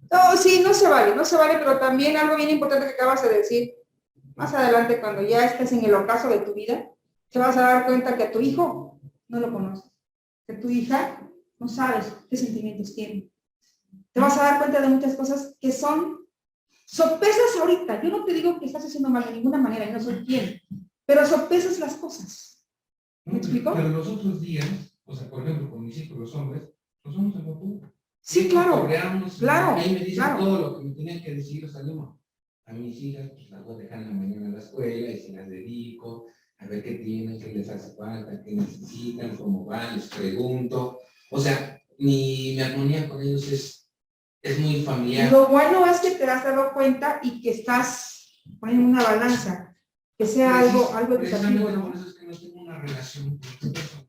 No, sí, no se vale, pero también algo bien importante que acabas de decir, más adelante cuando ya estés en el ocaso de tu vida, te vas a dar cuenta que a tu hijo no lo conoces, que tu hija no sabes qué sentimientos tiene. Te vas a dar cuenta de muchas cosas que son sopesas ahorita. Yo no te digo que estás haciendo mal de ninguna manera, y no soy quien, pero sopesas las cosas. ¿Me explico? Pero los otros días, o sea, por ejemplo, con mis hijos, los hombres, los vamos a Goku. Sí, claro. Claro. Ahí me dicen todo lo que me tenían que decir, o sea, no. A mis hijas, pues las voy a dejar en la mañana en la escuela y se las dedico, a ver qué tienen, qué les hace falta, qué necesitan, cómo van, les pregunto. O sea, mi armonía con ellos es muy familiar. Lo bueno es que te has dado cuenta y que estás poniendo una balanza, que sea algo educativo, ¿no? Por eso es que no tengo una relación con esta persona,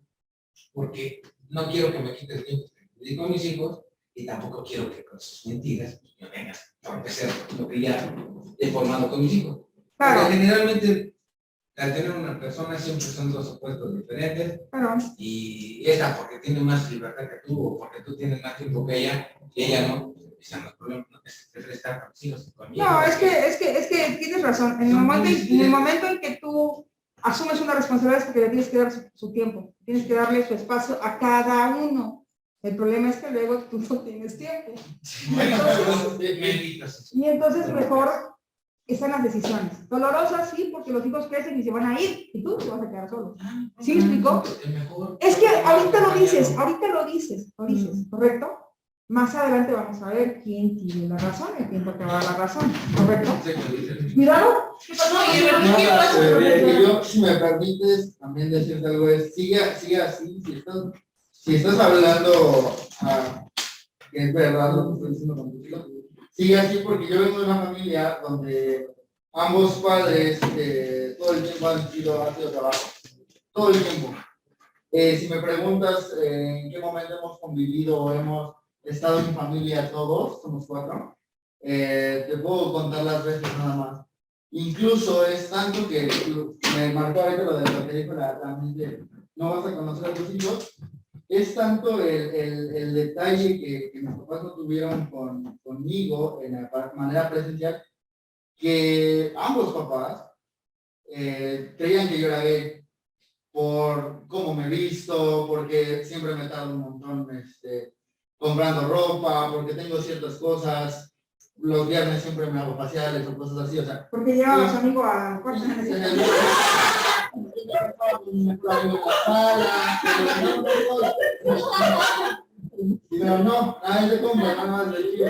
porque no quiero que me quite el tiempo que dedico a mis hijos y tampoco quiero que con sus mentiras me vengan a entorpecer lo que ya he formado con mis hijos. Claro. Porque generalmente, al tener una persona, siempre son dos opuestos diferentes. Claro. Y ella, porque tiene más libertad que tú, o porque tú tienes más tiempo que ella, y ella no, empiezan los problemas, no prefiere estar con los hijos, conmigo. No, es que tienes razón. En el momento en que tú asumes una responsabilidad es porque le tienes que dar su tiempo, tienes que darle su espacio a cada uno. El problema es que luego tú no tienes tiempo. Y entonces mejor están las decisiones. Dolorosas sí, porque los hijos crecen y se van a ir y tú te vas a quedar solo. ¿Sí me explicó? Es que ahorita lo dices, ¿correcto? Más adelante vamos a ver quién tiene la razón, el tiempo te va a dar la razón, ¿correcto? Cuidado. ¿Qué pasó? Yo, si me permites también decirte algo, sigue así, si estás hablando que es verdad lo que estoy diciendo contigo, sigue así porque yo vengo de una familia donde ambos padres todo el tiempo han sido trabajo, todo el tiempo. Si me preguntas en qué momento hemos convivido o hemos estado en familia todos, somos 4, te puedo contar las veces nada más. Incluso es tanto que me marcó ahorita lo que dijo la mente, no vas a conocer a tus hijos. Es tanto el detalle que mis papás no tuvieron conmigo en la manera presencial, que ambos papás creían que yo era gay por cómo me he visto, porque siempre me tardo un montón comprando ropa, porque tengo ciertas cosas, los viernes siempre me hago faciales o cosas así, o sea. Porque llevabas amigo a cuartos. Pero no, nada de compra, nada más de chido.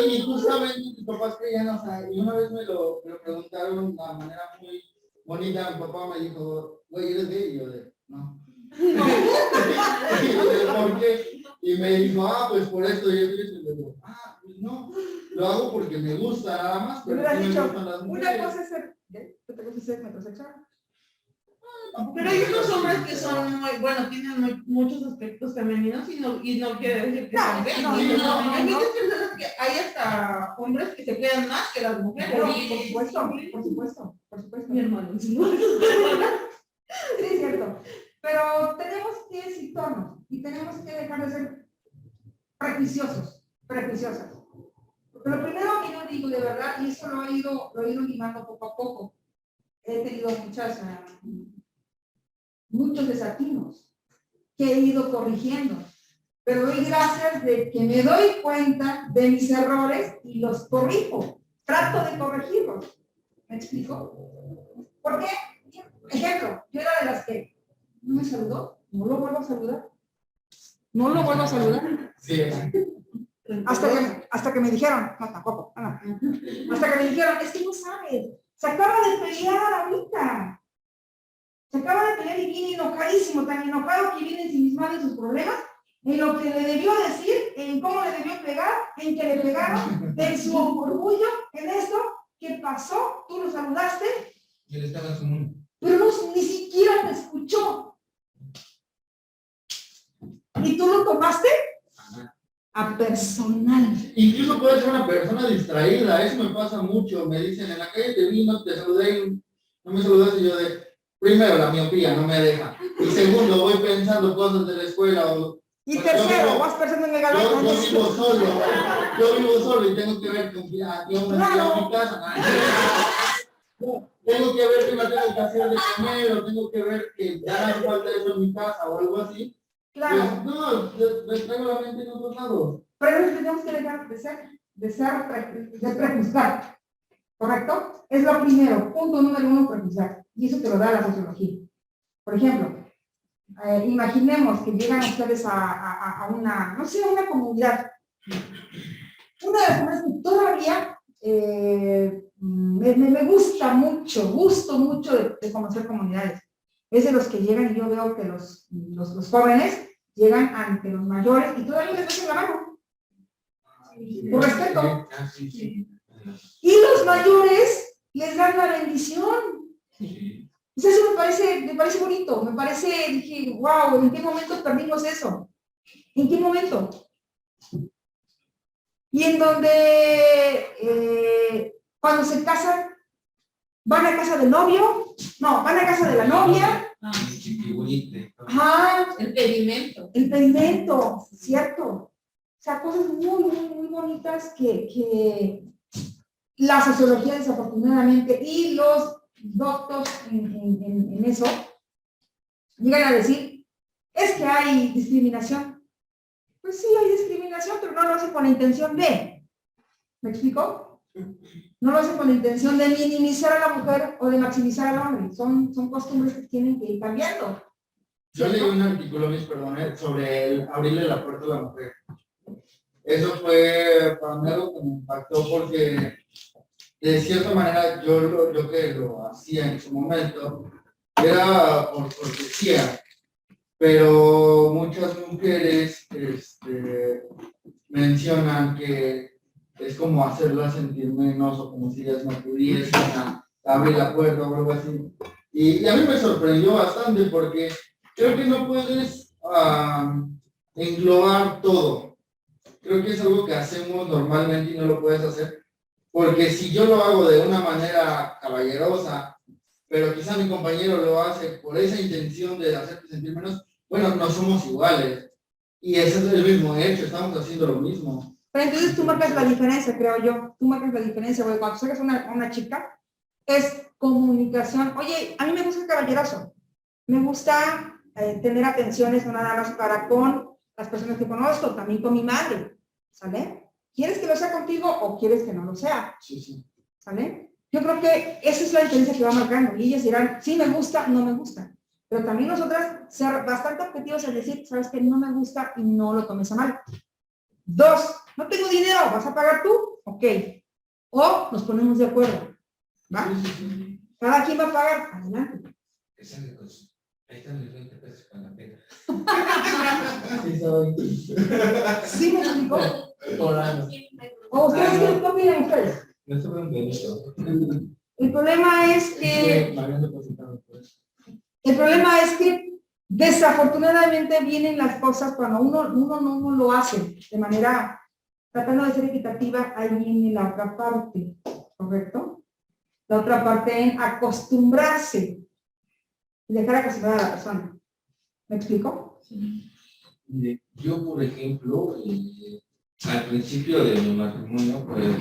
Y justamente mis papás papás creían, o sea, y una vez me lo preguntaron de una manera muy bonita, mi papá me dijo, güey, ¿eres gay? Y yo no. Y yo ¿por qué? Y me dijo, pues por esto, y yo le digo, pues no, lo hago porque me gusta nada más, Yo pero hubiera sí me dicho, gustan las una mujeres. cosa es ser gay, otra cosa es ser metrosexual. Pero hay unos hombres que son muy, bueno, tienen muchos aspectos femeninos y no quiere decir que son gays. no, Hay no. muchas personas que hay hasta hombres que se cuidan más que las mujeres. Pero, por supuesto. Mi hermano. Sí, es cierto. Pero tenemos que situarnos y tenemos que dejar de ser prejuiciosos, prejuiciosas. Porque lo primero que yo digo de verdad, y eso lo he ido limando poco a poco, he tenido muchos desatinos que he ido corrigiendo, pero doy gracias de que me doy cuenta de mis errores y los corrijo, trato de corregirlos. ¿Me explico? ¿Por qué? Ejemplo, yo era de las que no me saludó, no lo vuelvo a saludar. No lo vuelvo a saludar. Sí. Hasta que me dijeron, no, tampoco, no. Hasta que me dijeron, es que no sabes, se acaba de pelear ahorita. Se acaba de pelear y viene enojadísimo, tan enojado que viene ensimismado en sus problemas, en lo que le debió decir, en cómo le debió pegar, en que le pegaron, en su orgullo, en esto, ¿qué pasó? Tú lo saludaste, Y él estaba en su mundo. pero ni siquiera te escuchó. ¿Y tú lo tomaste? A personal. Incluso puede ser una persona distraída, eso me pasa mucho. Me dicen, en la calle te vi, no te saludé, no me saludaste, y yo primero, la miopía no me deja. Y segundo, voy pensando cosas de la escuela. Y tercero, vas pensando en el galán. Yo vivo solo y tengo que ver con aquí hombre en mi casa. Tengo que ver que me tengo que hacer de comer, o tengo que ver que ya no hace falta eso en mi casa o algo así. Claro. Pues no, les traigo la mente en otros lados. Pero tenemos que dejar de prejuzgar, ¿correcto? Es lo primero, punto número 1, prejuzgar. Y eso te lo da la sociología. Por ejemplo, imaginemos que llegan ustedes a una, no sé, a una comunidad. Una de las cosas que todavía me gusta mucho, de conocer comunidades. Es de los que llegan y yo veo que los jóvenes llegan ante los mayores y todavía les hacen la mano. Por respeto. Y los mayores les dan la bendición. Eso me parece bonito, dije, wow, ¿en qué momento perdimos eso? ¿En qué momento? Y en donde cuando se casan, van a casa del novio, no, van a casa de la novia. Ajá. El pedimento. El pedimento, ¿cierto? O sea, cosas muy bonitas que la sociología desafortunadamente y los doctos en eso llegan a decir, es que hay discriminación. Pues sí, hay discriminación, pero no lo hacen con la intención de. ¿Me explico? No lo hacen con la intención de minimizar a la mujer o de maximizar al hombre. Son costumbres que tienen que ir cambiando. Yo leí un artículo, sobre abrirle la puerta a la mujer. Eso fue para mí algo que me impactó porque de cierta manera yo que lo hacía en su momento era por cortesía, pero muchas mujeres mencionan que es como hacerlas sentir menos o como si ellas no pudiesen abrir la puerta o algo así. Y a mí me sorprendió bastante porque creo que no puedes englobar todo. Creo que es algo que hacemos normalmente y no lo puedes hacer. Porque si yo lo hago de una manera caballerosa, pero quizá mi compañero lo hace por esa intención de hacerte sentir menos, bueno, no somos iguales. Y ese es el mismo hecho, estamos haciendo lo mismo. Pero entonces tú marcas la diferencia, creo yo. Tú marcas la diferencia, porque cuando sacas una chica, es comunicación. Oye, a mí me gusta el caballeroso. Me gusta tener atenciones no nada más para con las personas que conozco, también con mi madre, ¿sale? ¿Quieres que lo sea contigo o quieres que no lo sea? Sí. ¿Sale? Yo creo que esa es la diferencia que va marcando. Y ellas dirán, sí me gusta, no me gusta. Pero también nosotras ser bastante objetivos en decir, sabes que no me gusta y no lo tomes a mal. 2, no tengo dinero, ¿vas a pagar tú? Ok. O nos ponemos de acuerdo. ¿Va? Cada quien va a pagar. Adelante. Que salga con su- Ahí están los 20 pesos con la pena. Sí, soy. ¿Sí me explicó? Por año. ¿O ustedes qué opinan ustedes? No estoy un benito. El problema es que Me habían depositado por eso. El problema es que desafortunadamente vienen las cosas cuando uno no lo hace de manera, tratando de ser equitativa, ahí viene la otra parte, ¿correcto? La otra parte en acostumbrarse y dejar acostumbrar a la persona. ¿Me explico? Mire, yo, por ejemplo, al principio de mi matrimonio, pues,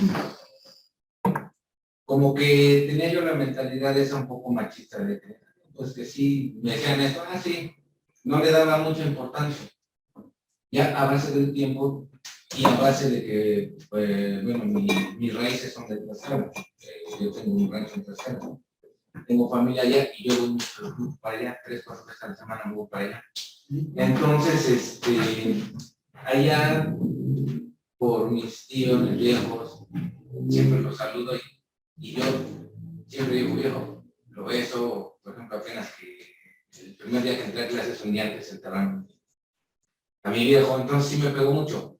como que tenía yo la mentalidad esa un poco machista de que, pues que sí, me decían esto, sí, no le daba mucha importancia. Ya a base del tiempo y a base de que, pues, bueno, mis raíces son de Tlaxcala, yo tengo un rancho en Tlaxcala, tengo familia allá y yo voy mucho para allá, 3, 4 veces a la semana me voy para allá. Entonces, allá, por mis tíos, mis viejos, siempre los saludo y yo siempre digo, viejo, lo beso, por ejemplo, apenas que el primer día que entré a clases un día antes enterraron a mi viejo, entonces sí me pegó mucho.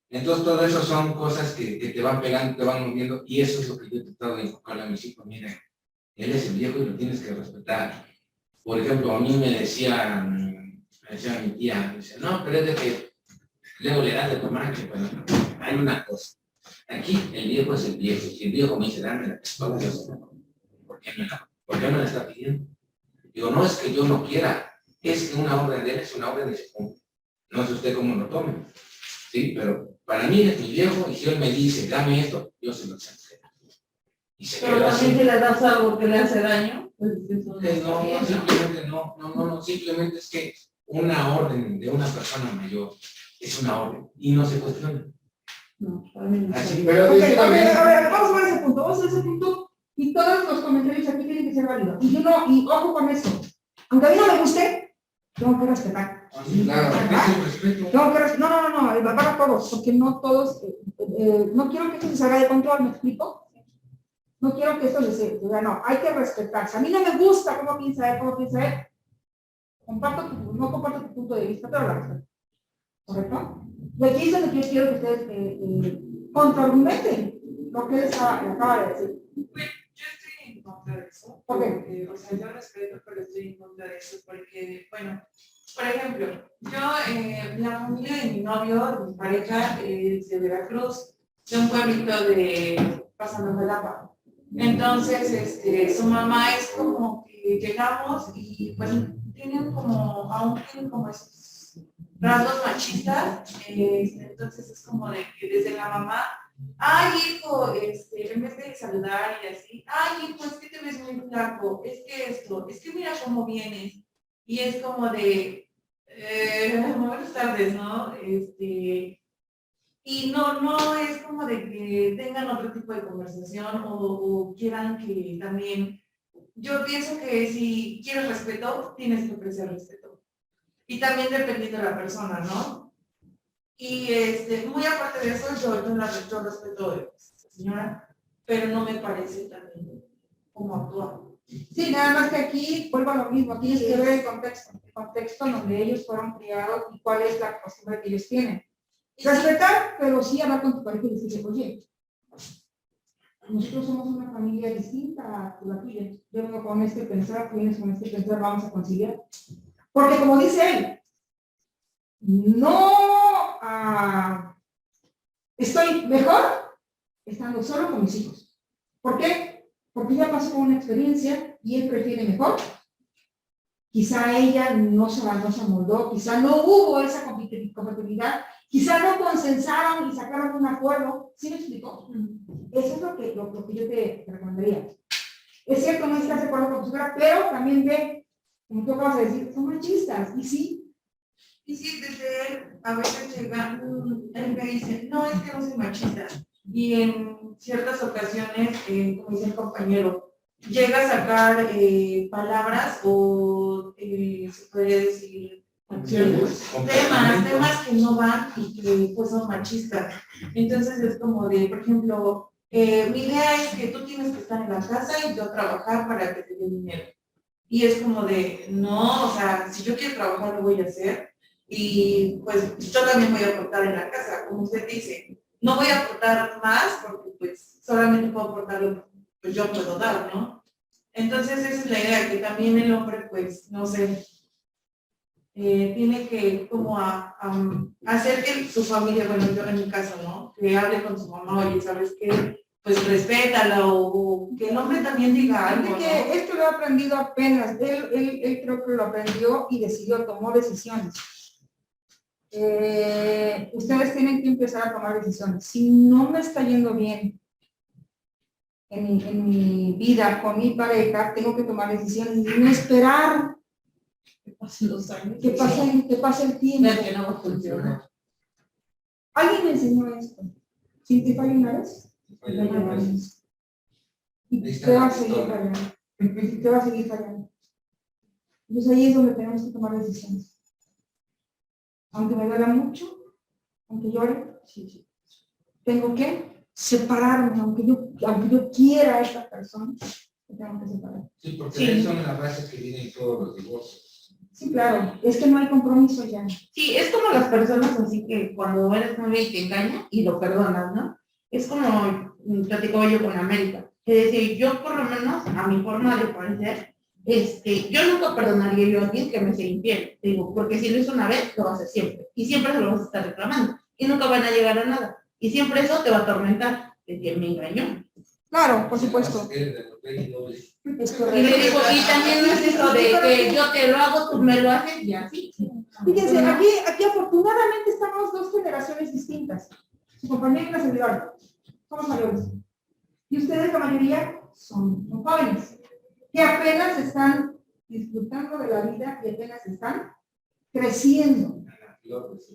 Entonces todo eso son cosas que te van pegando, te van moviendo y eso es lo que yo he tratado de enfocarle a mis hijos. Miren, él es el viejo y lo tienes que respetar. Por ejemplo, a mí me decía mi tía, me decía, no, pero es de que luego le das de tomar, que bueno, hay una cosa. Aquí el viejo es el viejo. Si el viejo me dice, dame la pistola, yo sé, ¿por qué me la está pidiendo? Digo, no es que yo no quiera, es que una orden de él es una orden de su punto. No sé usted cómo lo tome, ¿sí? Pero para mí es mi viejo y si él me dice, dame esto, yo se lo entrego. Y se Pero queda también así. si le das algo que le hace daño, pues eso no No, está bien, ¿no? simplemente no, simplemente es que una orden de una persona mayor es una orden y no se cuestiona. No, para mí no está Así, bien. Pero Ok, dice a también, ver, vamos a ver ese punto, vamos a ver ese punto, y todos los comentarios aquí tienen que ser válidos. Y yo no, y ojo con eso, aunque a mí no me guste, tengo que respetar. claro, es el respeto. Tengo que respetar, no, para todos, porque no todos, no quiero que esto se salga de control, ¿me explico? No quiero que esto se diga, no, hay que respetarse. A mí no me gusta cómo piensa él, no comparto tu punto de vista, pero la respeto. ¿Correcto? Y aquí es donde yo quiero que ustedes contraargumenten lo que él acaba de decir. Yo estoy en contra de eso. ¿Por qué? Porque, o sea, yo respeto, pero estoy en contra de eso porque, bueno, por ejemplo, yo, la familia de mi novio, mi pareja, es de Veracruz, de un pueblito de Pasando Jalapa. Entonces, su mamá es como que llegamos y pues aún tienen como esos rasgos machistas, entonces es como de que desde la mamá, ay hijo, en vez de saludar y así, ay hijo, es que te ves muy flaco, es que esto, es que mira cómo vienes, y es como de, buenas tardes, ¿no? Y no es como de que tengan otro tipo de conversación o quieran que también, yo pienso que si quieres respeto, tienes que ofrecer respeto. Y también dependiendo de la persona, ¿no? Y muy aparte de eso, yo respeto a la señora, pero no me parece también como actúa. Sí, nada más que aquí vuelvo a lo mismo, tienes que ver el contexto en donde ellos fueron criados y cuál es la costumbre que ellos tienen. Respetar, pero sí hablar con tu pareja y decirle, oye, nosotros somos una familia distinta a la tuya. Yo vengo con este pensar, tú vienes con este pensar, vamos a conciliar. Porque como dice él, no estoy mejor estando solo con mis hijos. ¿Por qué? Porque ya pasó una experiencia y él prefiere mejor. Quizá ella no se amoldó, quizá no hubo esa compatibilidad, quizá no consensaron y sacaron un acuerdo. ¿Sí me explico? Eso es lo que yo te recomendaría. Es cierto, no estás de acuerdo con tu suegra, pero también ve, como tú acabas de decir, son machistas, y sí. Y sí, desde él a veces llega, él me dice, no, es que no soy machista. Y en ciertas ocasiones, como dice el compañero, llega a sacar palabras o se puede decir temas que no van y que pues son machistas. Entonces es como de, por ejemplo, mi idea es que tú tienes que estar en la casa y yo trabajar para que te dé dinero. Y es como de, no, o sea, si yo quiero trabajar lo voy a hacer y pues yo también voy a aportar en la casa, como usted dice. No voy a aportar más porque pues solamente puedo aportar lo que pues, yo puedo dar, ¿no? Entonces esa es la idea, que también el hombre pues, no sé, tiene que como hacer que su familia, bueno, yo en mi caso, ¿no? Que hable con su mamá, oye, ¿sabes qué? Pues respétala o que el hombre también diga algo, Fíjate ¿no? que esto lo ha aprendido apenas, él creo que lo aprendió y decidió, tomó decisiones. Ustedes tienen que empezar a tomar decisiones. Si no me está yendo bien en mi vida con mi pareja, tengo que tomar decisiones y no esperar Que pasen los años. que pase el tiempo. Ver que no va a funcionar. Alguien me enseñó esto. Si te falla una vez, te falla una vez. Y te va a seguir fallando. Y te va a seguir fallando. Entonces ahí es donde tenemos que tomar decisiones. Aunque me duela mucho, aunque llore, tengo que separarme, aunque yo quiera a esta persona, me tengo que separar. Sí, porque esas son las bases que vienen todos los divorcios. Sí, claro, es que no hay compromiso ya. Sí, es como las personas así que cuando eres novia y te engaña y lo perdonas, ¿no? Es como platicaba yo con América. Es decir, yo por lo menos, a mi forma de parecer, yo nunca perdonaría yo a alguien que me sea infiel. Digo, porque si lo hizo una vez, lo va a hacer siempre. Y siempre se lo vas a estar reclamando. Y nunca van a llegar a nada. Y siempre eso te va a atormentar. De que me engañó. Claro, por supuesto. Es correcto. Y le digo, y también no es eso de que yo te lo hago, tú me lo haces y así. Fíjense, aquí afortunadamente estamos dos generaciones distintas. Su compañero y la servidora. Somos mayores. Y ustedes, la mayoría, son jóvenes, que apenas están disfrutando de la vida y apenas están creciendo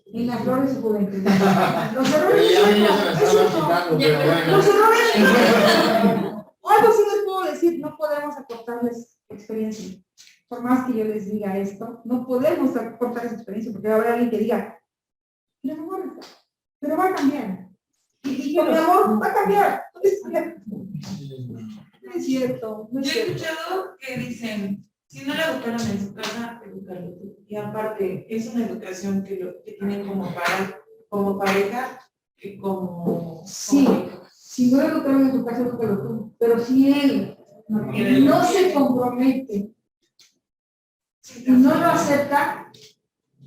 en las flores de su juventud. Los errores los errores, algo sí les puedo decir, no podemos aportarles experiencia. Por más que yo les diga esto, no podemos aportarles experiencia, porque va a haber alguien que diga, pero va a cambiar. Y yo, mi amor, va a cambiar. No es cierto, no es Yo he cierto. escuchado que dicen, si no la educaron en su casa, educarlo tú. Y aparte, es una educación que tienen como pareja que como Sí. como hija. Si no lo educaron en su casa, edúcalo tú. Pero si él no se compromete y no lo acepta,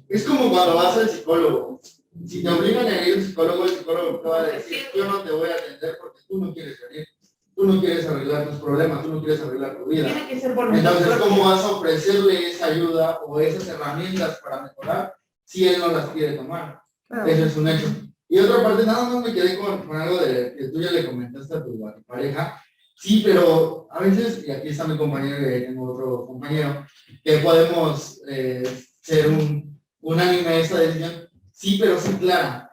Es como cuando vas al psicólogo. Si te obligan a ir al psicólogo, el psicólogo te va a decir, yo no te voy a atender porque tú no quieres venir. Tú no quieres arreglar tus problemas, tú no quieres arreglar tu vida. Tiene que ser voluntario. Entonces, ¿cómo vas a ofrecerle esa ayuda o esas herramientas para mejorar si él no las quiere tomar? Eso es un hecho. Y otra parte, nada más me quedé con algo de que tú ya le comentaste a tu pareja. Sí, pero a veces, y aquí está mi compañero y tengo otro compañero, que podemos ser unánime a esta decisión. Sí, pero sí, clara.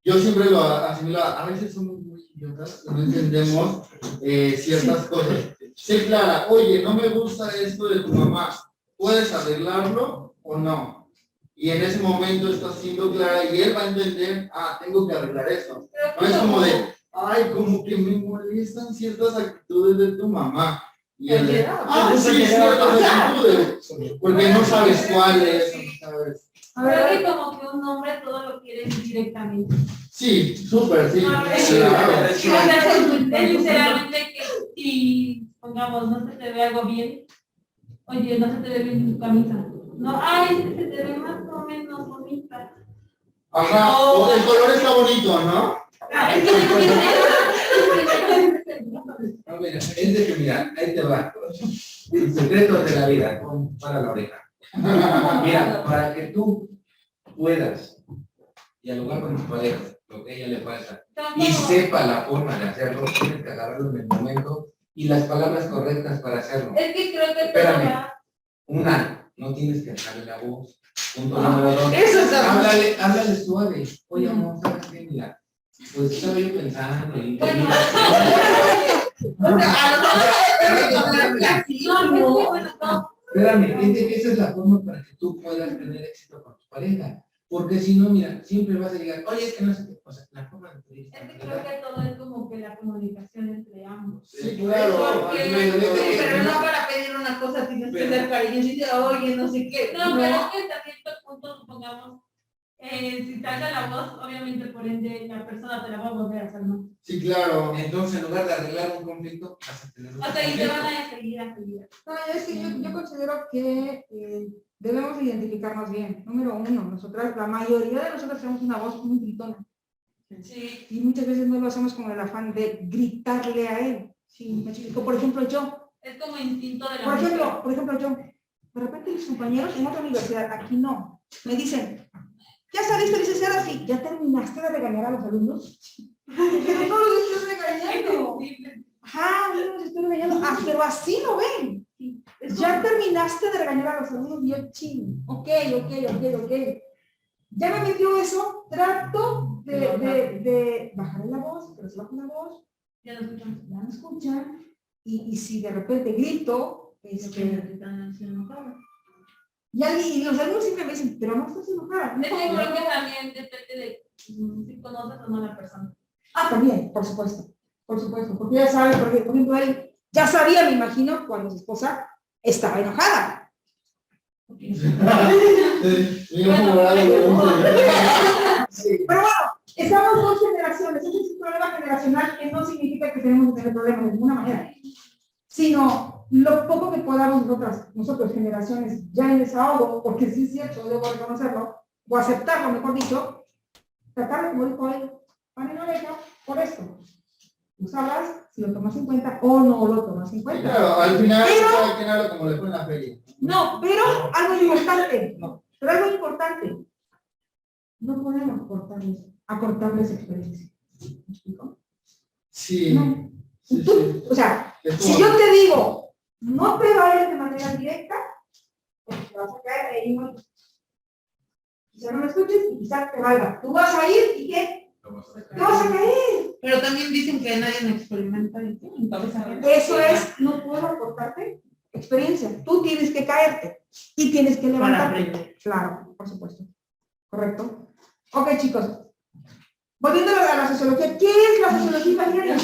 Yo siempre lo asimilo, a veces somos muy idiotas, no entendemos ciertas cosas. Sí, clara, oye, no me gusta esto de tu mamá, ¿puedes arreglarlo o no? Y en ese momento estás siendo clara y él va a entender, tengo que arreglar esto. No es como de, ay, como que me molestan ciertas actitudes de tu mamá. Y él de, sí, ciertas actitudes, porque no sabes cuáles, no sabes. Creo que como que un hombre todo lo quiere decir directamente. Sí, súper, sí. No, Sí, claro. O sea, es literalmente que si, pongamos, no se te ve algo bien, oye, no se te ve bien tu camisa. No, ay, es que se te ve más o menos bonita. Ajá, o el color está bonito, ¿no? Es que No, mira, es de que, mira, ahí te va. El secreto de la vida, para la oreja. Mira, para que tú puedas dialogar con tu pareja, lo que a ella le falta, y sepa la forma de hacerlo, tienes que agarrarlo en el momento y las palabras correctas para hacerlo. es que creo que Espérame. No tienes que dejarle la voz. Punto número 2. Eso es Háblale suave. Oye, amor, ¿sabes qué? Mira, pues estaba yo pensando y Bueno. O sea, a lo mejor espérame, esa es la forma para que tú puedas tener éxito con tu pareja. Porque si no, mira, siempre vas a llegar, oye, es que no sé qué, o sea, la forma de pedir Es que creo que todo es como que la comunicación entre ambos. Sí, claro. Porque al final de pero cuentas, no para pedir una cosa tienes que ser cariñoso y decir, oye, no sé qué. No, pero es que hasta cierto punto, supongamos, si te alza la voz, obviamente por ende la persona te la va a volver a hacer, ¿no? Sí, claro. Entonces, en lugar de arreglar un conflicto, vas a tener un O sea, y te van conflicto. a seguir a seguir. No, es que yo considero que debemos identificarnos bien. Número uno, nosotras, la mayoría de nosotros tenemos una voz muy gritona. Sí. Y muchas veces no lo hacemos con el afán de gritarle a él. Sí, me explico. Por ejemplo, yo. Es como instinto de la Por mujer. ejemplo, yo. De repente mis compañeros en otra universidad, aquí no, me dicen, ¿ya saliste licenciada? Sí. ¿Ya terminaste de regañar a los alumnos? Pero no los estoy regañando. Ajá, no los estoy regañando. Ah, pero así lo ven. Ya terminaste de regañar a los alumnos y yo, ching. Ok. Ya me metió eso, trato de bajarle la voz, pero se baja la voz, Ya lo escuchamos. ya me escuchan, y si de repente grito, Y los alumnos siempre me dicen, pero no estás enojada. Es que creo que también depende de si conoces o no a la persona. Ah, también, por supuesto, porque ya sabe, porque por ejemplo él ya sabía, me imagino, cuando su esposa estaba enojada. Sí. Pero bueno, estamos dos generaciones, ese es un problema generacional que no significa que tenemos que tener problemas de ninguna manera, sino lo poco que podamos nosotros generaciones ya en desahogo, porque sí es cierto, debo reconocerlo, o aceptarlo, mejor dicho, tratarlo como dijo él, pan en oreja, por esto. Tú sabrás si lo tomas en cuenta o no lo tomas en Sí, cuenta. claro, al final Pero- cada quien habla como le fue en la feria. No, pero algo importante, no podemos acortarles experiencia. ¿Me explico? Sí. No. Sí, sí. O sea, Es si como- yo te digo, no te vayas de manera directa, pues te vas a caer ahí, ¿no? Quizá no me escuches y quizá te valga. Tú vas a ir y ¿qué? Te vas a caer. Pero también dicen que nadie no experimenta y entonces Eso es, no puedo aportarte experiencia. Tú tienes que caerte y tienes que levantarte. aprender. Claro, por supuesto. ¿Correcto? Ok, chicos. Volviendo a la sociología, ¿qué es la sociología imaginaria?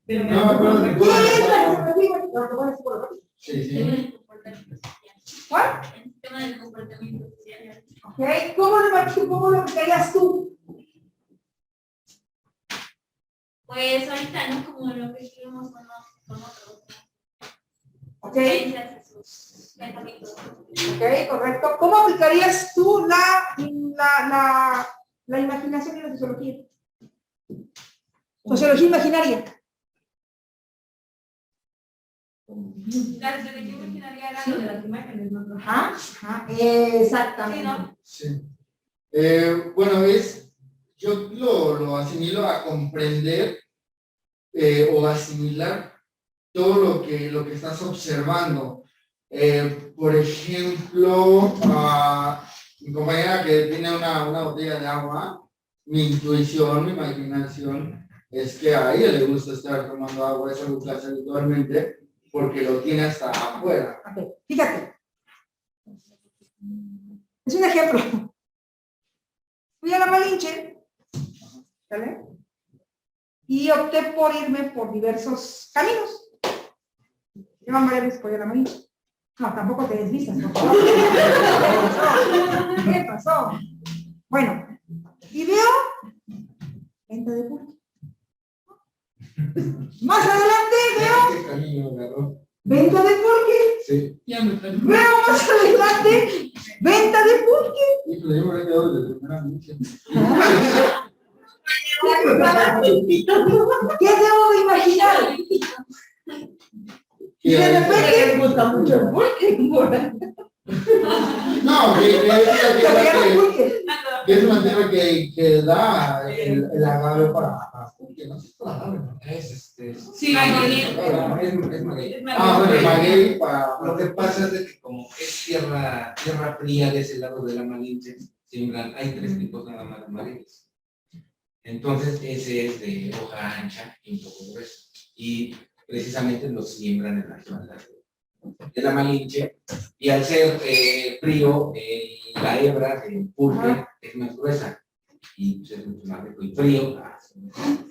No me acuerdo de ¿Qué es la sociología imaginaria? Sí, sí. ¿Cuál? El tema del comportamiento social. Ok, ¿cómo lo aplicarías tú? Pues ahorita, ¿no? Como lo que escribimos con otros. Ok, Creencias, sus pensamientos. ok, correcto. ¿Cómo aplicarías tú la imaginación y la sociología? Sociología imaginaria. La sociología imaginaria era lo de las imágenes, ¿no? Ajá, exactamente. Sí, ¿no? Sí. Bueno, yo lo asimilo a comprender o asimilar todo lo que estás observando. Por ejemplo, mi compañera que tiene una botella de agua, mi intuición, mi imaginación es que a ella le gusta estar tomando agua, es algo que hace habitualmente porque lo tiene hasta afuera. Ok, fíjate. Es un ejemplo. Fui a la Malinche, ¿vale? Y opté por irme por diversos caminos. Llevan varias veces por ir a la Malinche. No, tampoco te desvistas, por favor. ¿Qué pasó? Bueno, y veo venta de pulque. Más adelante veo ¿Qué camino agarró? venta de pulque. Sí. Veo más adelante venta de pulque. Híjole, yo me había quedado desde primera noche. ¿Qué debo de imaginar? Y de repente, les gusta mucho el pulque. No, que te voy a dar pulque. es una tierra que da el agave para pulque, ¿no? Sí, para agave, ¿no? Sí, Es maguey. Ah, bueno, maguey para... Lo que pasa es de que como es tierra fría de ese lado de la Malinche, siembran, hay 3 tipos nada más de magueyes. Entonces ese es de hoja ancha y un poco grueso. Y precisamente lo siembran en las faldas es la malinche, y al ser frío, la hebra del pulque es más gruesa, y pues, es mucho más rico, y frío.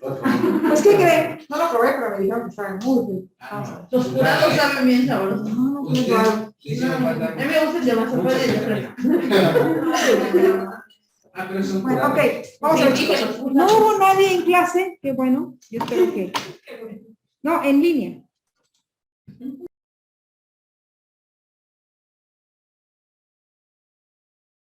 Pues, ¿qué creen? No lo probé, pero me dijeron que estaba muy rico. Los curados saben bien sabrosos. No, no, Ustedes no. le hicieron No, falta a mí me gusta el de mazapán y el de fresa. pero son Bueno, ok, curados. vamos a ver, Sí, chicos. que los No hubo nadie en clase, qué bueno, yo espero que. No, en línea.